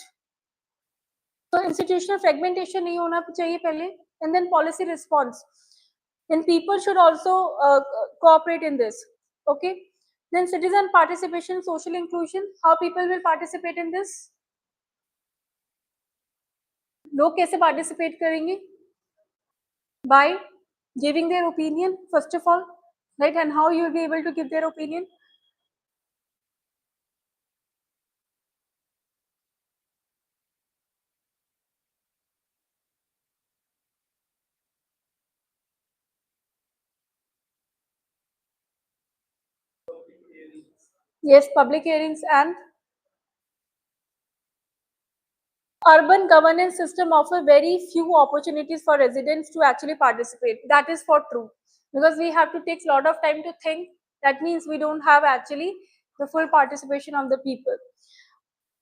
So institutional fragmentation नहीं होना चाहिए पहले, and then policy response. And people should also cooperate in this. Okay. Then citizen participation, social inclusion. How people will participate in this? लोग कैसे participate करेंगे? By giving their opinion, first of all, right? And how you will be able to give their opinion? Yes, public hearings and urban governance system offer very few opportunities for residents to actually participate. That is for true, because we have to take a lot of time to think. That means we don't have actually the full participation of the people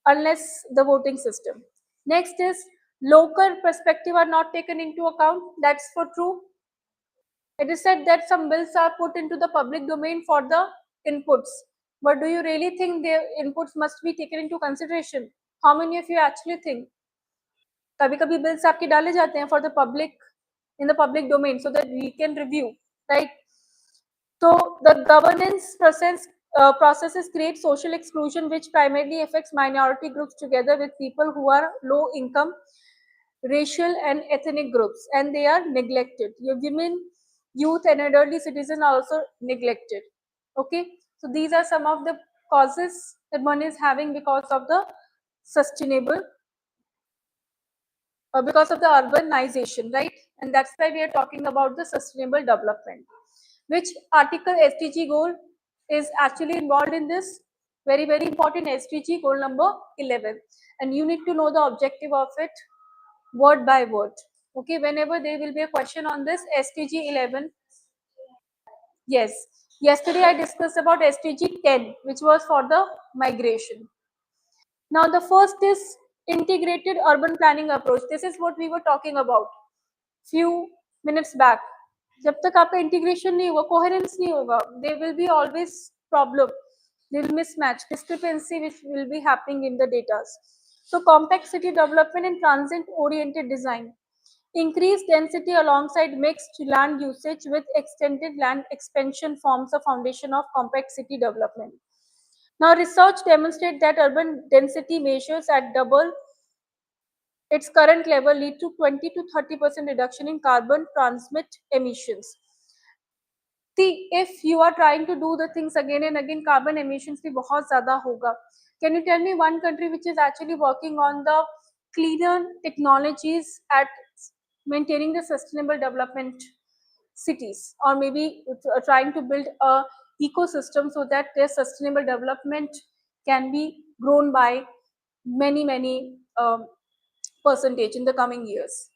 unless the voting system. Next is local perspective are not taken into account. That's for true. It is said that some bills are put into the public domain for the inputs. But do you really think their inputs must be taken into consideration? How many of you actually think? कभी कभी bills आपके डाले जाते हैं for the public, in the public domain, so that we can review, right? So the governance processes create social exclusion, which primarily affects minority groups together with people who are low income, racial and ethnic groups, and they are neglected. Your women, youth and elderly citizens are also neglected. Okay, so these are some of the causes that one is having because of the sustainable because of the urbanization, right? And that's why we are talking about the sustainable development. Which article SDG goal is actually involved in this? Very, very important SDG goal number 11. And you need to know the objective of it word by word. Okay, whenever there will be a question on this SDG 11. Yes, yesterday I discussed about SDG 10, which was for the migration. Now the first is integrated urban planning approach. This is what we were talking about few minutes back. जब तक आपका integration नहीं होगा, coherence नहीं होगा, there will be always problem, there will mismatch, discrepancy which will be happening in the data. So compact city development and transit oriented design. Increased density alongside mixed land usage with extended land expansion forms the foundation of compact city development. Now research demonstrates that urban density measures at double its current level lead to 20 to 30% reduction in carbon transmit emissions. See, if you are trying to do the things again and again, carbon emissions भी बहुत ज़्यादा होगा. Can you tell me one country which is actually working on the cleaner technologies at maintaining the sustainable development cities, or maybe trying to build a ecosystem so that their sustainable development can be grown by many percentage in the coming years?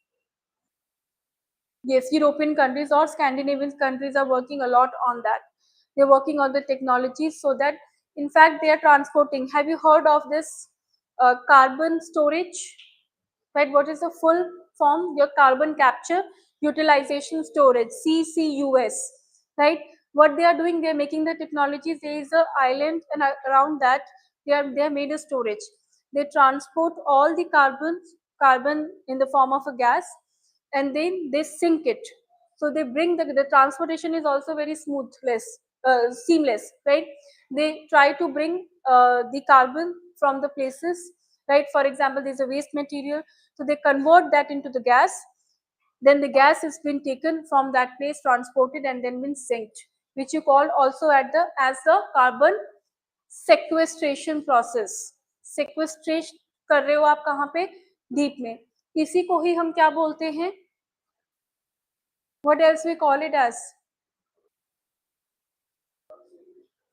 Yes, European countries or Scandinavian countries are working a lot on that. They're working on the technologies so that, in fact, they are transporting. Have you heard of this carbon storage? Right? What is the full form? Your carbon capture utilization storage, CCUS. Right? What they are doing, they are making the technologies. There is an island, and around that, they are made a storage. They transport all the carbon in the form of a gas, and then they sink it. So they bring the transportation is also very seamless, right? They try to bring the carbon from the places, right? For example, there's a waste material, so they convert that into the gas. Then the gas has been taken from that place, transported, and then been synced, which you call also as the carbon sequestration process. Sequestration कर रहे हो आप कहाँ पे? Deep में. इसी को ही हम क्या बोलते हैं? What else we call it as?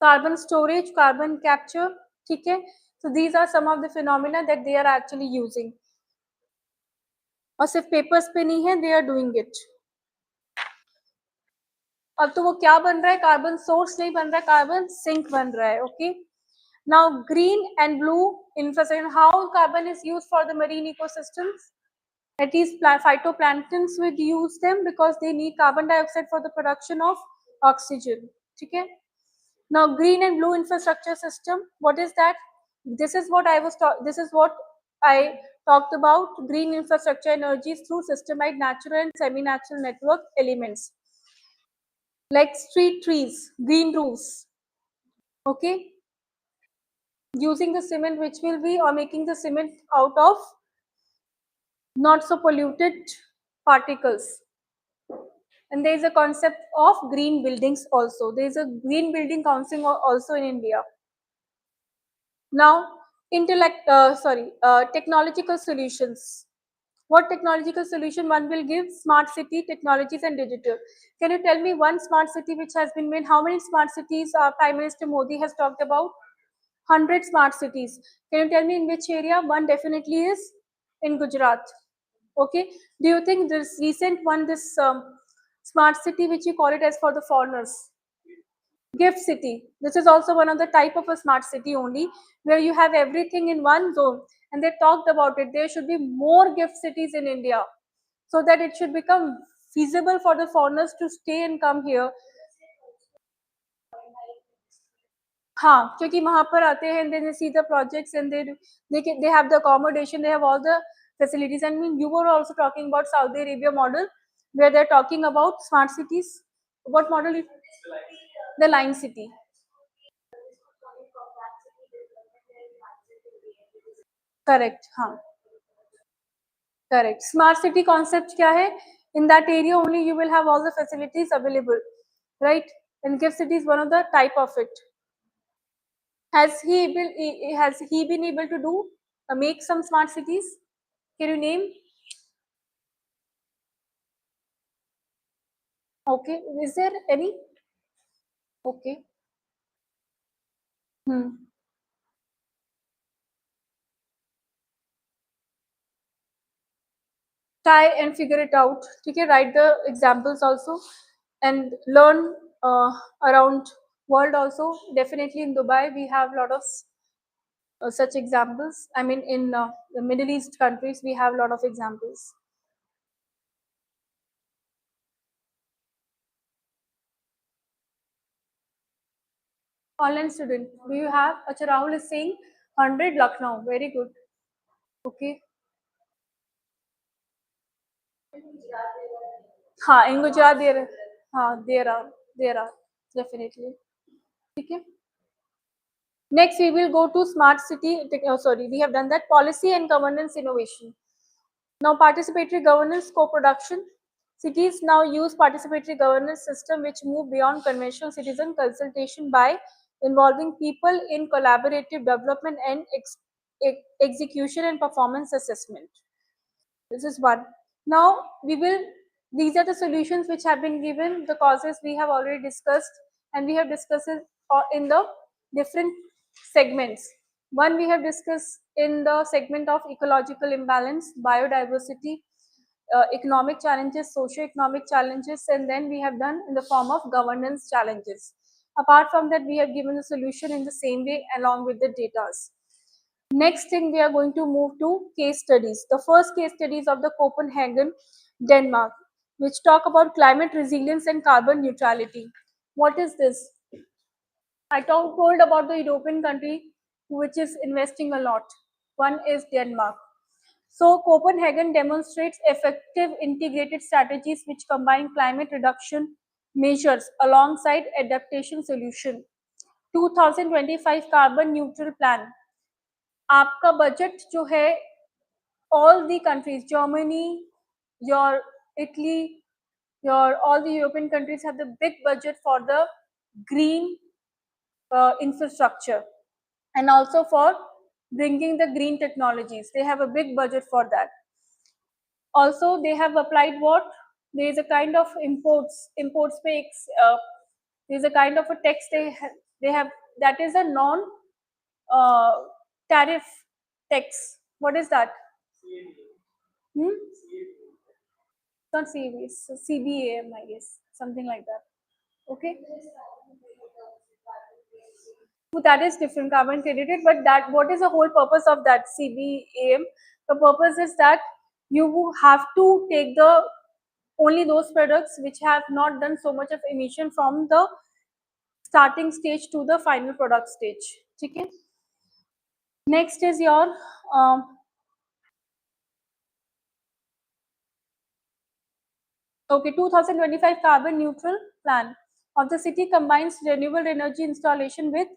Carbon storage, carbon capture. ठीक है? So these are some of the phenomena that they are actually using. और सिर्फ पेपर्स पे नहीं है, they are doing it. अब तो वो क्या बन रहा है? कार्बन सोर्स नहीं बन रहा है, कार्बन सिंक बन रहा है. Okay. Now green and blue infrastructure. How carbon is used for the marine ecosystems? At least phytoplanktons would use them because they need carbon dioxide for the production of oxygen. Okay. Now green and blue infrastructure system. What is that? This is what I talked about. Green infrastructure energies through systemized natural and semi-natural network elements like street trees, green roofs. Okay. Using the cement, which will be, or making the cement out of not so polluted particles. And there is a concept of green buildings also. There is a green building council also in India. Now, technological solutions. What technological solution one will give? Smart city technologies and digital. Can you tell me one smart city which has been made? How many smart cities Prime Minister Modi has talked about? 100 smart cities. Can you tell me in which area? One definitely is in Gujarat. Okay, do you think this recent one, this smart city, which you call it as for the foreigners, gift city, this is also one of the type of a smart city only, where you have everything in one zone. And they talked about it, there should be more gift cities in India, so that it should become feasible for the foreigners to stay and come here. हाँ, क्योंकि वहाँ पर आते हैं, then they see the projects and they have the accommodation, they have all the facilities. I mean, you were also talking about Saudi Arabia model, where they're talking about smart cities. What model? The line city. Correct. हाँ. Correct. Smart city concept क्या है? In that area only you will have all the facilities available, right? And gift city is one of the type of it. Has he been able to do make some smart cities? Can you name? Okay. Is there any? Okay. Hmm. Try and figure it out. Okay. Write the examples also, and learn around world also. Definitely in Dubai we have a lot of such examples. I mean, in the Middle East countries, we have a lot of examples. Online student, do you have? Acha, Rahul is saying 100 Lucknow. Very good. Okay. हाँ, in Gujarat there, हाँ, there are definitely. Okay. Next, we will go to smart city. Oh, sorry, we have done that. Policy and governance innovation. Now, participatory governance co-production. Cities now use participatory governance system which move beyond conventional citizen consultation by involving people in collaborative development and execution and performance assessment. This is one. Now we will, these are the solutions which have been given, the causes we have already discussed, and we have discussed it in the different segments. One we have discussed in the segment of ecological imbalance, biodiversity, economic challenges, socio-economic challenges, and then we have done in the form of governance challenges. Apart from that, we have given the solution in the same way along with the data. Next thing, we are going to move to case studies. The first case studies of the Copenhagen, Denmark, which talk about climate resilience and carbon neutrality. What is this? I told about the European country which is investing a lot. One is Denmark. So Copenhagen demonstrates effective integrated strategies which combine climate reduction measures alongside adaptation solution. 2025 carbon neutral plan. आपका budget जो है, all the countries, Germany, your Italy, your all the European countries have the big budget for the green infrastructure, and also for bringing the green technologies. They have a big budget for that. Also, they have applied what? There is a kind of import specs. There is a kind of a tax they have, that is a non tariff tax. What is that? Hmm? It's not CB, it's CBAM, I guess, something like that. Okay. So that is different, carbon credited, but that, what is the whole purpose of that CBAM? The purpose is that you have to take the only those products which have not done so much of emission from the starting stage to the final product stage. Okay. Next is your okay, 2025 carbon neutral plan of the city combines renewable energy installation with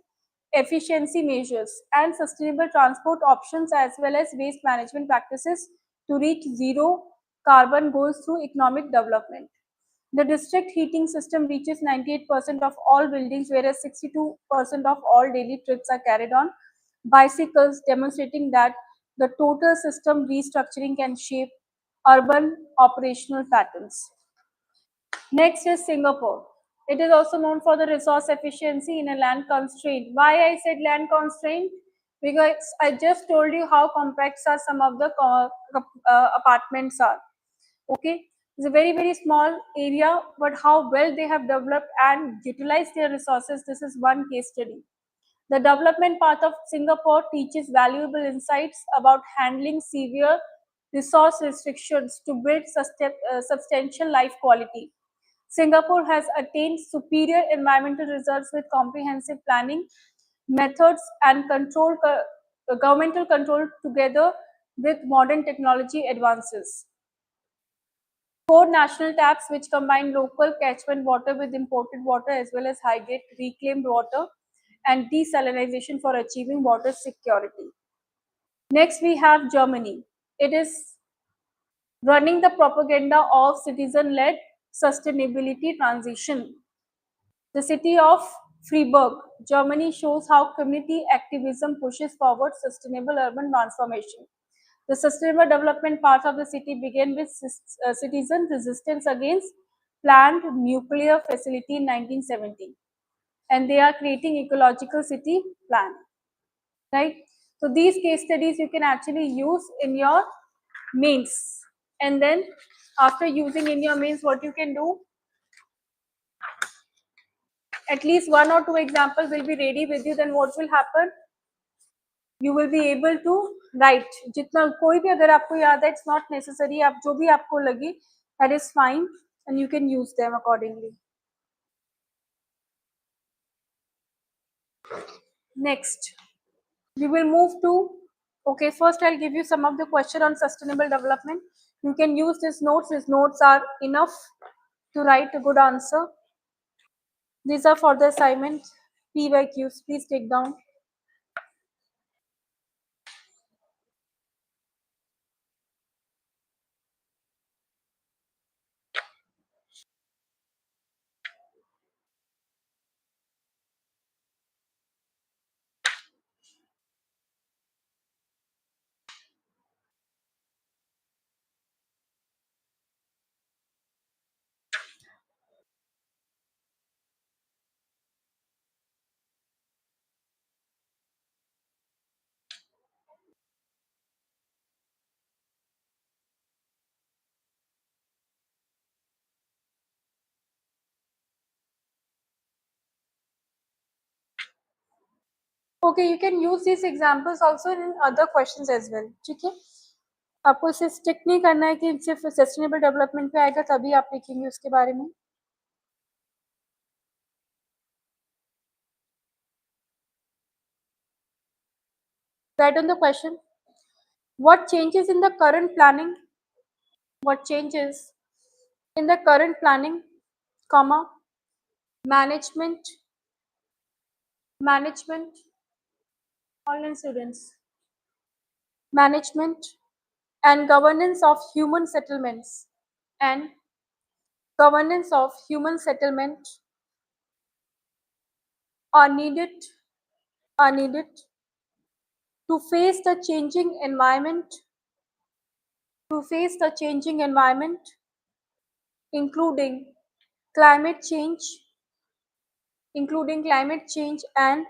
efficiency measures and sustainable transport options as well as waste management practices to reach zero carbon goals through economic development. The district heating system reaches 98% of all buildings, whereas 62% of all daily trips are carried on bicycles, demonstrating that the total system restructuring can shape urban operational patterns. Next is Singapore. It is also known for the resource efficiency in a land constraint. Why I said land constraint? because I just told you how complex are some of the apartments are. Okay, it's a very very small area, but how well they have developed and utilized their resources. This is one case study. The development path of Singapore teaches valuable insights about handling severe resource restrictions to build substantial life quality. Singapore has attained superior environmental results with comprehensive planning methods and governmental control together with modern technology advances. 4 national taps which combine local catchment water with imported water as well as high-grade reclaimed water and desalinization for achieving water security. Next, we have Germany. It is running the propaganda of citizen-led sustainability transition. The city of Freiburg, Germany shows how community activism pushes forward sustainable urban transformation. The sustainable development part of the city began with citizen resistance against planned nuclear facility in 1970, and they are creating ecological city plan, right? So these case studies you can actually use in your mains, and then after using in your mains, what you can do, at least 1 or 2 examples will be ready with you. Then what will happen, you will be able to write जितना कोई भी अगर आपको याद है, it's not necessary, आप जो भी आपको लगे, that is fine, and you can use them accordingly. Next, we will move to, okay, first I'll give you some of the question on sustainable development. You can use these notes. These notes are enough to write a good answer. These are for the assignment PYQs. Please take down. Okay, you can use these examples also in other questions as well. ठीक है, आपको इसे stick नहीं करना है कि सिर्फ sustainable development पे आएगा तभी आप लिखेंगे उसके बारे में. Write on the question. What changes in the current planning? What changes in the current planning, comma, management, online students, management and governance of human settlements and governance of human settlement are needed to face the changing environment, including climate change, and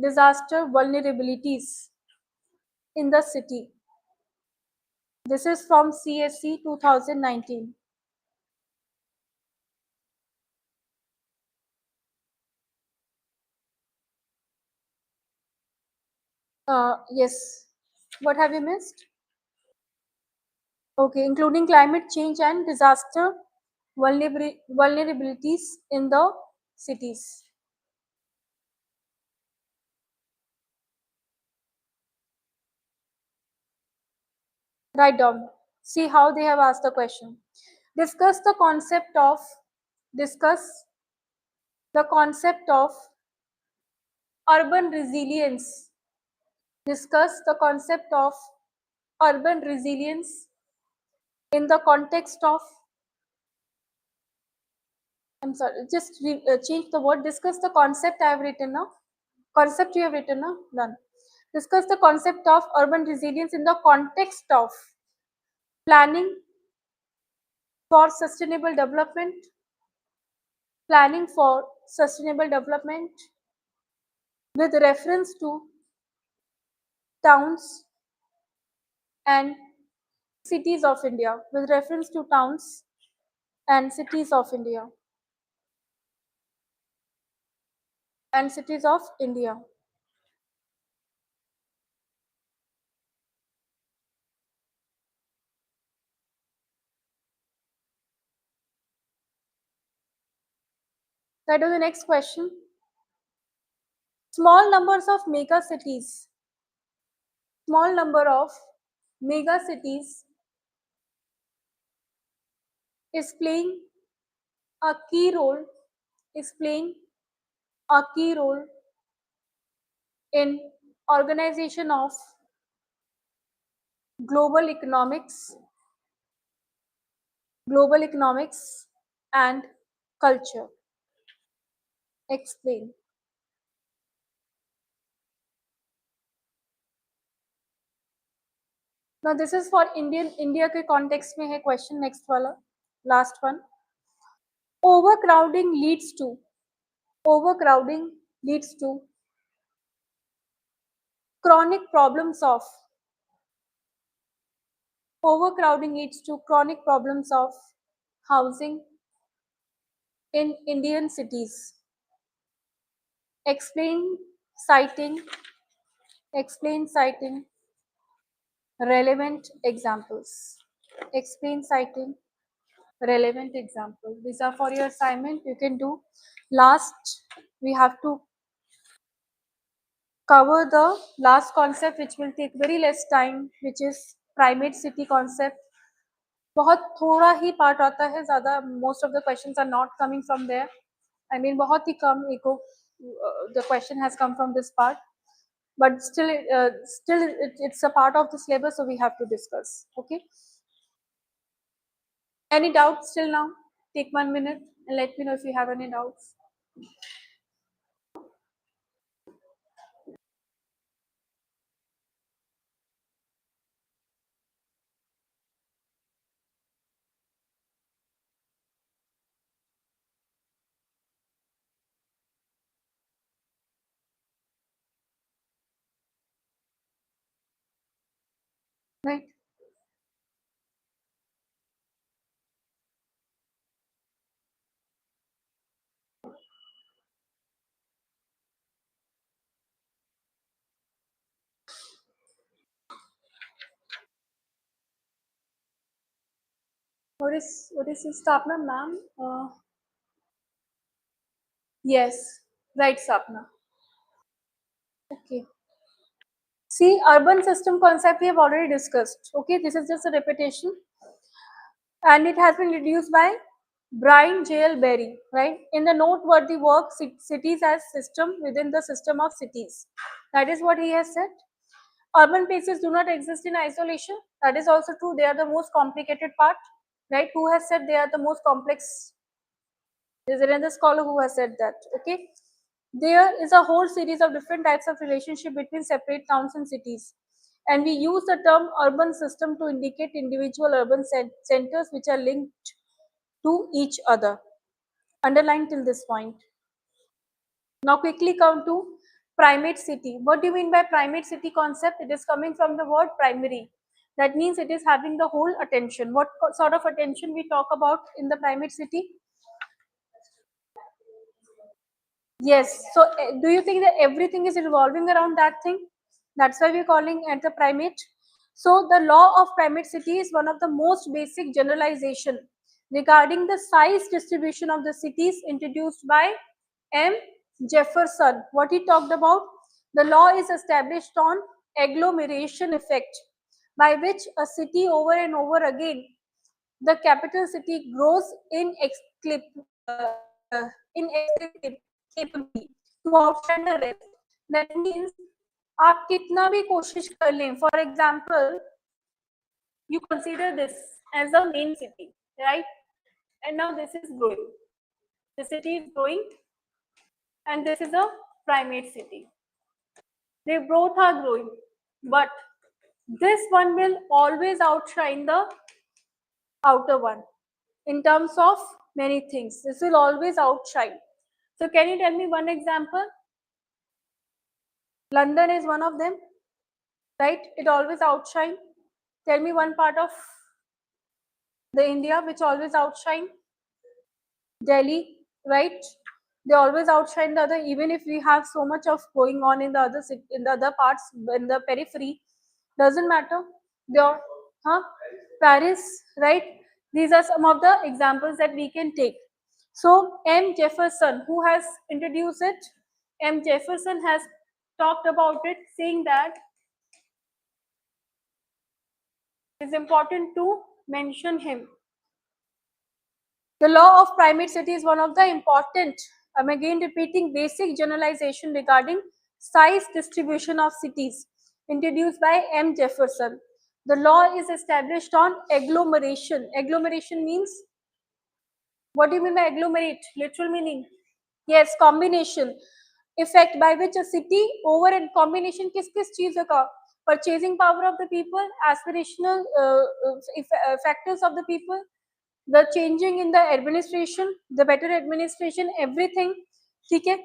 disaster vulnerabilities in the city. This is from CSE 2019. Yes. What have you missed? Okay, including climate change and disaster vulnerabilities in the cities. Write down. See how they have asked the question. Discuss the concept of discuss the concept of urban resilience. Discuss the concept of urban resilience in the context of, I'm sorry, just change the word. Discuss the concept I have written now. Concept you have written now. Done. Discuss the concept of urban resilience in the context of planning for sustainable development, planning for sustainable development with reference to towns and cities of India, with reference to towns and cities of India and cities of India. That was the next question. Small numbers of mega cities. Small number of mega cities is playing a key role, is playing a key role in organization of global economics, global economics and culture. Explain. Now this is for India के context में है question next वाला, last one. Overcrowding leads to overcrowding leads to chronic problems of overcrowding leads to chronic problems of housing in Indian cities. Explain citing explain citing relevant examples. Explain citing relevant example. These are for your assignment. You can do. Last, we have to cover the last concept which will take very less time, which is primate city concept. बहुत थोड़ा ही part आता है, ज़्यादा most of the questions are not coming from there. I mean बहुत ही कम एको the question has come from this part, but still it's a part of the syllabus, so we have to discuss. Okay. Any doubts till now? Take 1 minute and let me know if you have any doubts. Right. What is his Stapna, ma'am? Yes, right, Stapna. Okay. See, urban system concept we have already discussed. Okay, this is just a repetition, and it has been reduced by Brian J.L. Berry, right? In the noteworthy work, Cities as System Within the System of Cities. That is what he has said. Urban places do not exist in isolation. That is also true. They are the most complicated part, right? Who has said they are the most complex? There is another scholar who has said that. Okay. There is a whole series of different types of relationship between separate towns and cities. And we use the term urban system to indicate individual urban centers which are linked to each other. Underline till this point. Now quickly come to primate city. What do you mean by primate city concept? It is coming from the word primary. That means it is having the whole attention. What sort of attention we talk about in the primate city? Yes. So do you think that everything is revolving around that thing? That's why we're calling it the primate. So the law of primate city is one of the most basic generalization regarding the size distribution of the cities introduced by M. Jefferson. What he talked about? The law is established on agglomeration effect, by which a city over and over again, the capital city grows inexplicably to outshine the rest. That means आप कितना भी कोशिश कर लें, for example, you consider this as a main city, right? And now this is growing. The city is growing, and this is a primate city. They both are growing, but this one will always outshine the outer one in terms of many things. This will always outshine. So can you tell me one example? London is one of them, right? It always outshine. Tell me one part of the India which always outshine. Delhi, right? They always outshine the other, even if we have so much of going on in the in the other parts, in the periphery, doesn't matter. They are, huh? Paris, right? These are some of the examples that we can take. So M. Jefferson, who has introduced it? M. Jefferson has talked about it, saying that it is important to mention him. The law of primate city is one of the important, I'm again repeating, basic generalization regarding size distribution of cities introduced by M. Jefferson. The law is established on agglomeration. Agglomeration means, what do you mean by agglomerate? Literal meaning? Yes, combination. Effect by which a city over and combination किस चीज़ों का? Purchasing power of the people, aspirational factors of the people, the changing in the administration, the better administration, everything. ठीक है,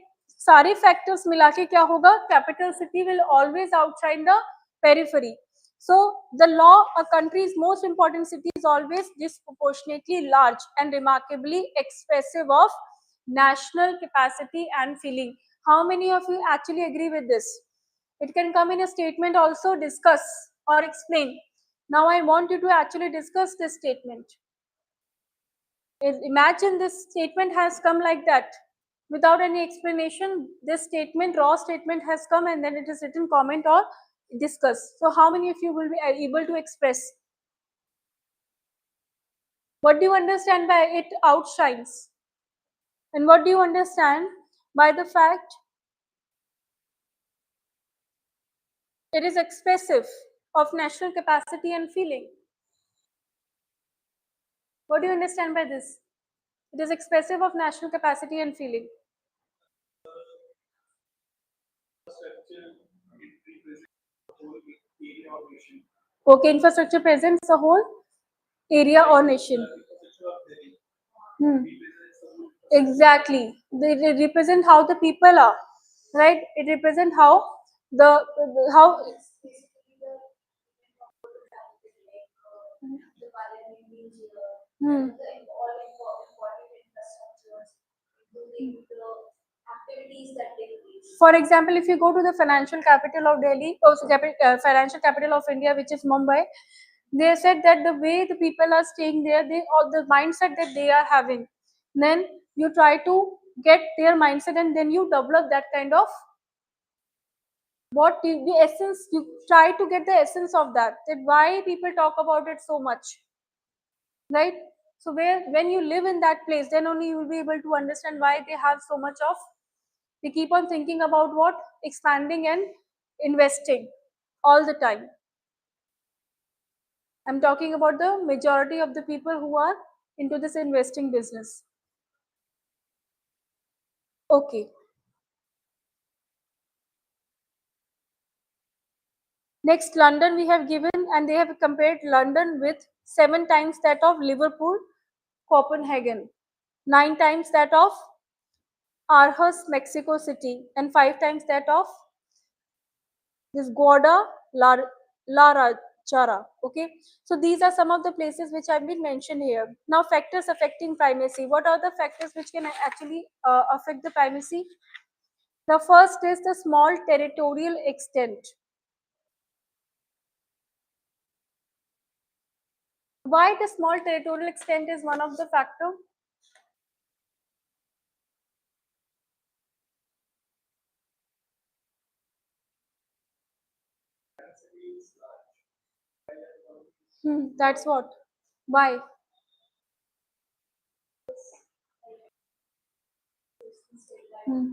सारे factors मिला के क्या होगा? Capital city will always outshine the periphery. So the law, a country's most important city is always disproportionately large and remarkably expressive of national capacity and feeling. How many of you actually agree with this? It can come in a statement also, discuss or explain. Now I want you to actually discuss this statement. Imagine this statement has come like that without any explanation. This statement, raw statement has come, and then it is written comment or discuss. So how many of you will be able to express? What do you understand by it outshines? And what do you understand by the fact it is expressive of national capacity and feeling? What do you understand by this? It is expressive of national capacity and feeling. Okay, infrastructure presents the whole area or nation. Hmm. Exactly. They represent how the people are, right? It represents how the how. Hmm. For example, if you go to the financial capital of Delhi, also financial capital of India, which is Mumbai, they said that the way the people are staying there, they or the mindset that they are having, then you try to get their mindset, and then you develop that kind of the essence. You try to get the essence of that. That why people talk about it so much, right? So when you live in that place, then only you will be able to understand why they have so much of. They keep on thinking about what? Expanding and investing all the time. I'm talking about the majority of the people who are into this investing business. Okay. Next, London we have given, and they have compared London with 7 times that of Liverpool, Copenhagen, 9 times that of Aarhus, Mexico City, and 5 times that of this Guadalajara. Okay, so these are some of the places which have been mentioned here. Now, factors affecting primacy. What are the factors which can actually affect the primacy? The first is the small territorial extent. Why the small territorial extent is one of the factor? That's what. Why? Hmm.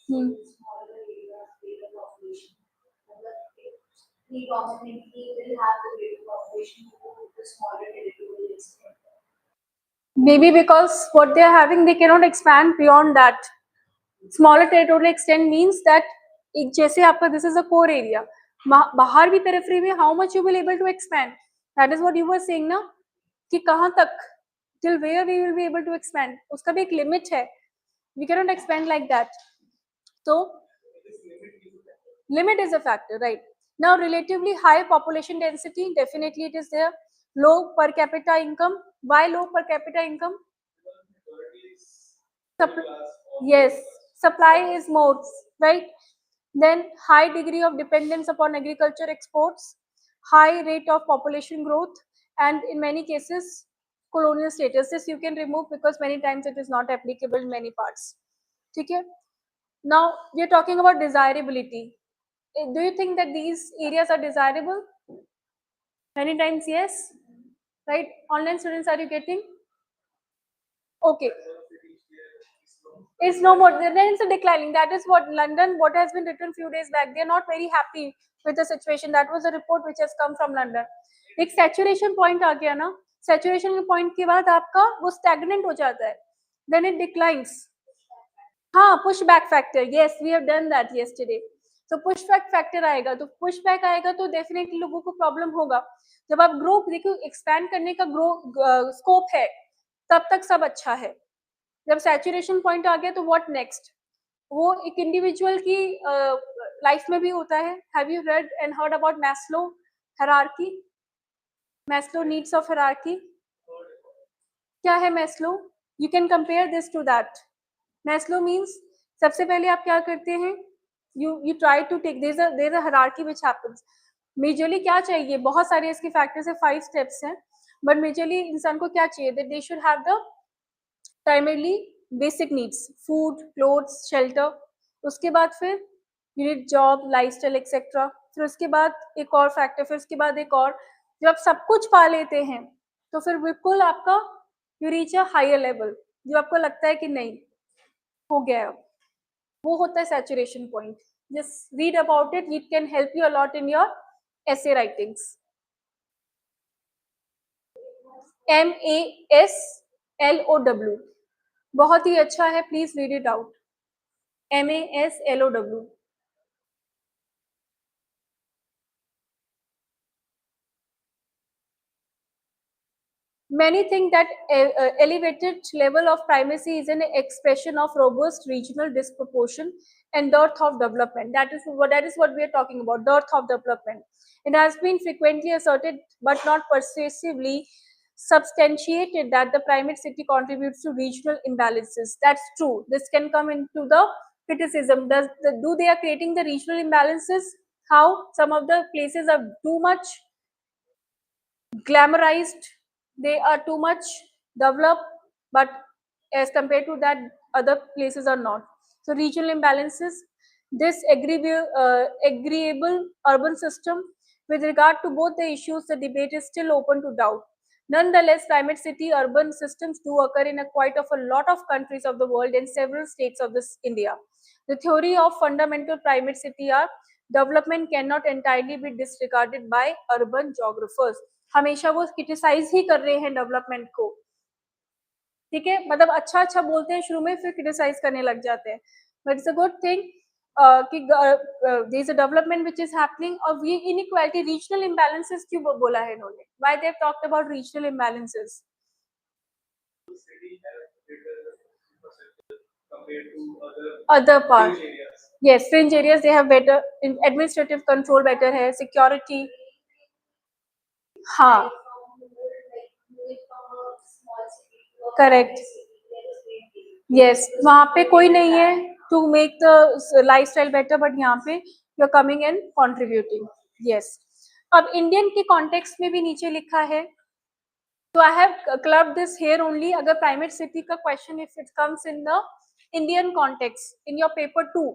Hmm. Maybe because what they are having, they cannot expand beyond that. Smaller territorial extent means that एक जैसे आपका this is a core area. बाहर भी periphery में how much you will able to expand? That is what you were saying ना, कि कहाँ तक, till where we will be able to expand? उसका भी एक limit है. We cannot expand like that. So limit is a factor, right? Now, relatively high population density, definitely it is there. Low per capita income. Why low per capita income? Yes, supply is more, right? Then high degree of dependence upon agriculture exports, high rate of population growth, and in many cases, colonial status. This you can remove because many times it is not applicable in many parts. Okay? Now we are talking about desirability. Do you think that these areas are desirable? Many times, yes. Right? Online students, are you getting? Okay. It's no more. Then it's a declining. That is what London, what has been written few days back. They're not very happy with the situation. That was a report which has come from London. एक saturation point आ गया ना, saturation point के बाद आपका वो stagnant हो जाता है. Then it declines. हाँ, push back factor. Yes, we have done that yesterday. So push back factor आएगा, तो push back आएगा तो definitely लोगों को problem होगा. जब आप grow देखो expand करने का grow scope है, तब तक सब अच्छा है. जब सैचुरेशन पॉइंट आ गया तो व्हाट नेक्स्ट, वो एक इंडिविजुअल की लाइफ में भी होता है. Have you read and heard about Maslow hierarchy? Maslow needs of hierarchy क्या है Maslow? You can compare this to that. Maslow means सबसे पहले आप क्या करते हैं, you try to take there a hierarchy which happens. Majorly क्या चाहिए, बहुत सारे इसके फैक्टर्स है, 5 स्टेप्स हैं, बट मेजरली इंसान को क्या चाहिए, that they should have the primarily basic needs, food, clothes, shelter. उसके बाद फिर you need job, lifestyle etcetera. फिर उसके बाद एक और फैक्टर, फिर उसके बाद एक और. जब आप सब कुछ पा लेते हैं तो फिर बिल्कुल आपका you reach a higher level, जो आपको लगता है कि नहीं हो गया, वो होता है saturation point. Just read about it, it can help you a lot in your essay writings. MASLOW बहुत ही अच्छा है, please read it out. MASLOW. Many think that elevated level of primacy is an expression of robust regional disproportion and dearth of development. That is what we are talking about, dearth of development. It has been frequently asserted, but not persuasively substantiated, that the primate city contributes to regional imbalances. That's true. This can come into the criticism. Do they are creating the regional imbalances? How some of the places are too much glamorized, they are too much developed, but as compared to that other places are not. So regional imbalances, this agreeable urban system. With regard to both the issues, the debate is still open to doubt. Nonetheless, climate city urban systems do occur in quite of a lot of countries of the world and several states of this India. The theory of fundamental primate city are development cannot entirely be disregarded by urban geographers. हमेशा वो criticise ही कर रहे हैं development को, ठीक है, मतलब अच्छा अच्छा बोलते हैं शुरू में, फिर क्रिटिसाइज करने लग जाते हैं. But it's a good thing कि there is a development which is happening. और ये इनइक्वालिटी, रीजनल इंबैलेंसेस क्यों बोला है इन्होंने, why they have talked about regional imbalances? Other part, yes, fringe areas they have better administrative control, better है, security. हाँ, correct. Yes, वहाँ पे कोई नहीं है to make the lifestyle better, but यहाँ पे you are coming and contributing. Yes. अब इंडियन के कॉन्टेक्स्ट में भी नीचे लिखा है, तो I have clubbed this here only. अगर प्राइमेट सिटी का question if it comes in the Indian context in your paper 2,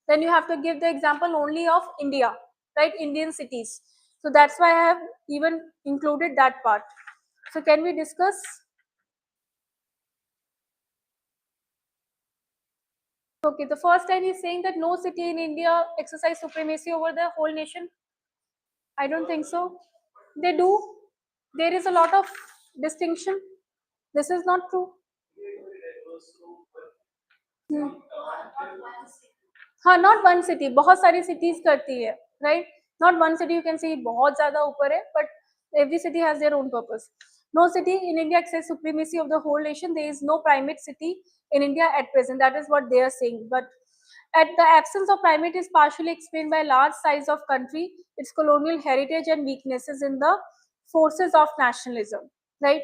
then you have to give the example only of India, right? Indian cities. So that's why I have even included that part. So can we discuss? Okay, the first line is saying that no city in India exercise supremacy over the whole nation. I don't think so. They do. There is a lot of distinction. This is not true. हाँ, not one city, बहुत सारी cities करती है, right? Not one city you can see बहुत ज्यादा ऊपर है, but every city has their own purpose. No city in India accepts supremacy of the whole nation. There is no primate city in India at present. That is what they are saying. But At the absence of primate is partially explained by large size of country, its colonial heritage and weaknesses in the forces of nationalism, right?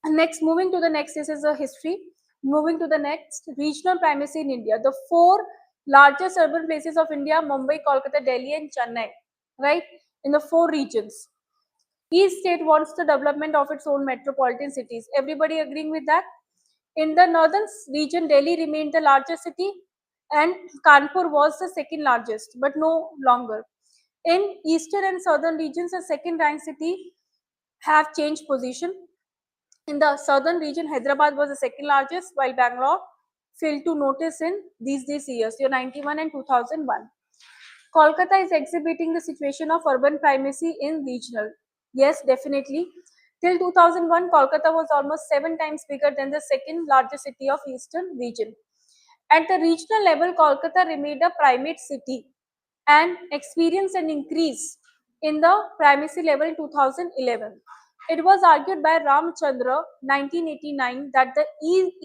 Next, moving to the next, this is a history. Moving to the next, regional primacy in India. The four largest urban places of India, Mumbai, Kolkata, Delhi and Chennai, right? In the four regions. Each state wants the development of its own metropolitan cities. Everybody agreeing with that? In the northern region, Delhi remained the largest city and Kanpur was the second largest, but no longer. In eastern and southern regions, the second ranked city have changed position. In the southern region, Hyderabad was the second largest, while Bangalore failed to notice in these years, year 91 and 2001. Kolkata is exhibiting the situation of urban primacy in regional. Yes, definitely. Till 2001, Kolkata was almost 7 times bigger than the second largest city of eastern region. At the regional level, Kolkata remained a primate city and experienced an increase in the primacy level in 2011. It was argued by Ramchandra 1989 that the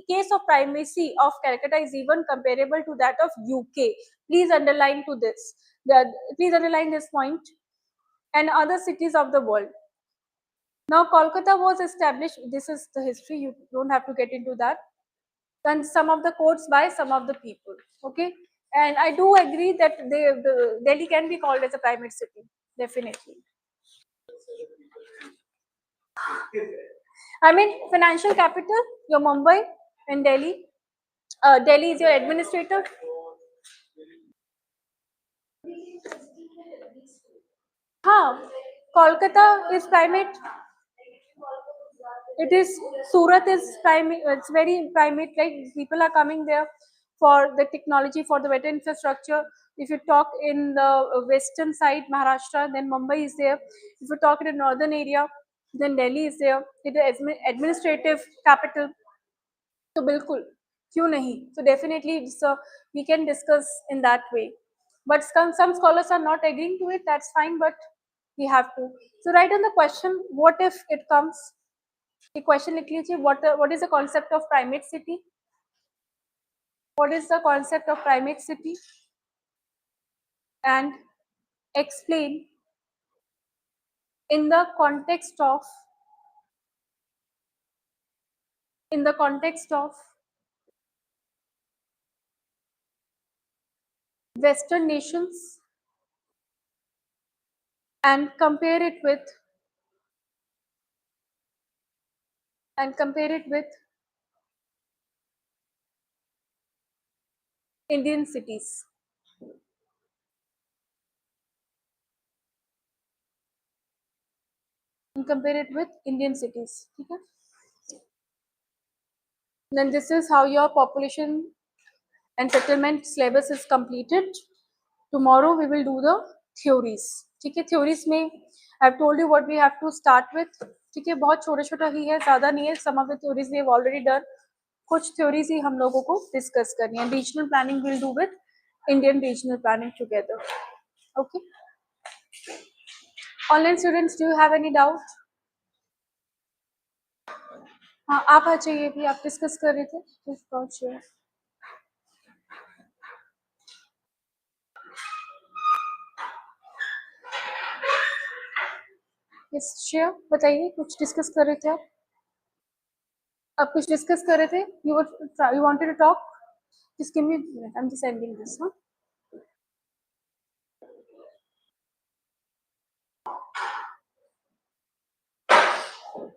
case of primacy of Calcutta is even comparable to that of UK. Please underline to this. Please underline this point and other cities of the world. Now, Kolkata was established. This is the history. You don't have to get into that. And some of the quotes by some of the people. Okay, and I do agree that the Delhi can be called as a primate city. Definitely. I mean, financial capital, your Mumbai and Delhi. Delhi is your administrator. Huh. Kolkata is primate. It is Surat is primate. It's very primate. Like people are coming there for the technology, for the better infrastructure. If you talk in the western side, Maharashtra, then Mumbai is there. If you talk in the northern area, then Delhi is there. It is administrative capital. So बिल्कुल क्यों नहीं? So definitely we can discuss in that way. But some scholars are not agreeing to it. That's fine, but we have to. So write on the question, what if it comes? The question लिख लीजिए, what is the concept of primate city? What is the concept of primate city? And explain in the context of in the context of Western nations and compare it with Indian cities. And compare it with Indian cities. Okay? Then this is how your population and settlement syllabus is completed. Tomorrow we will do the theories. ठीक है, theories में I've told you what we have to start with. ठीक है, बहुत छोटा छोटा ही है, ज़्यादा नहीं है. Some of the theories we have already done. कुछ theories ही हम लोगों को discuss करनी है. Regional planning we'll do with Indian regional planning together. Okay. Online students, do you have any doubt? हाँ, आप आ जाइए भी, आप डिस्कस कर रहे थे. Please don't share. Yes, share. बताइए, कुछ डिस्कस कर रहे थे आप कुछ डिस्कस कर रहे थे. You wanted to talk. Just give me a minute. I'm just ending this. Huh?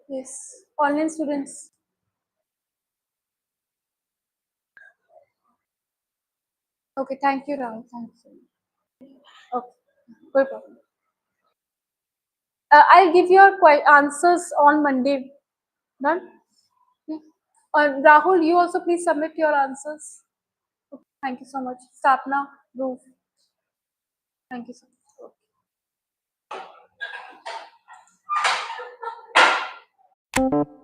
Yes. Online students. Okay. Thank you, Rahul. Thank you. Okay. Good problem. I'll give your answers on Monday. Done. Okay. Rahul, you also please submit your answers. Okay. Thank you so much. Sapna, Roof. Thank you so much. Okay.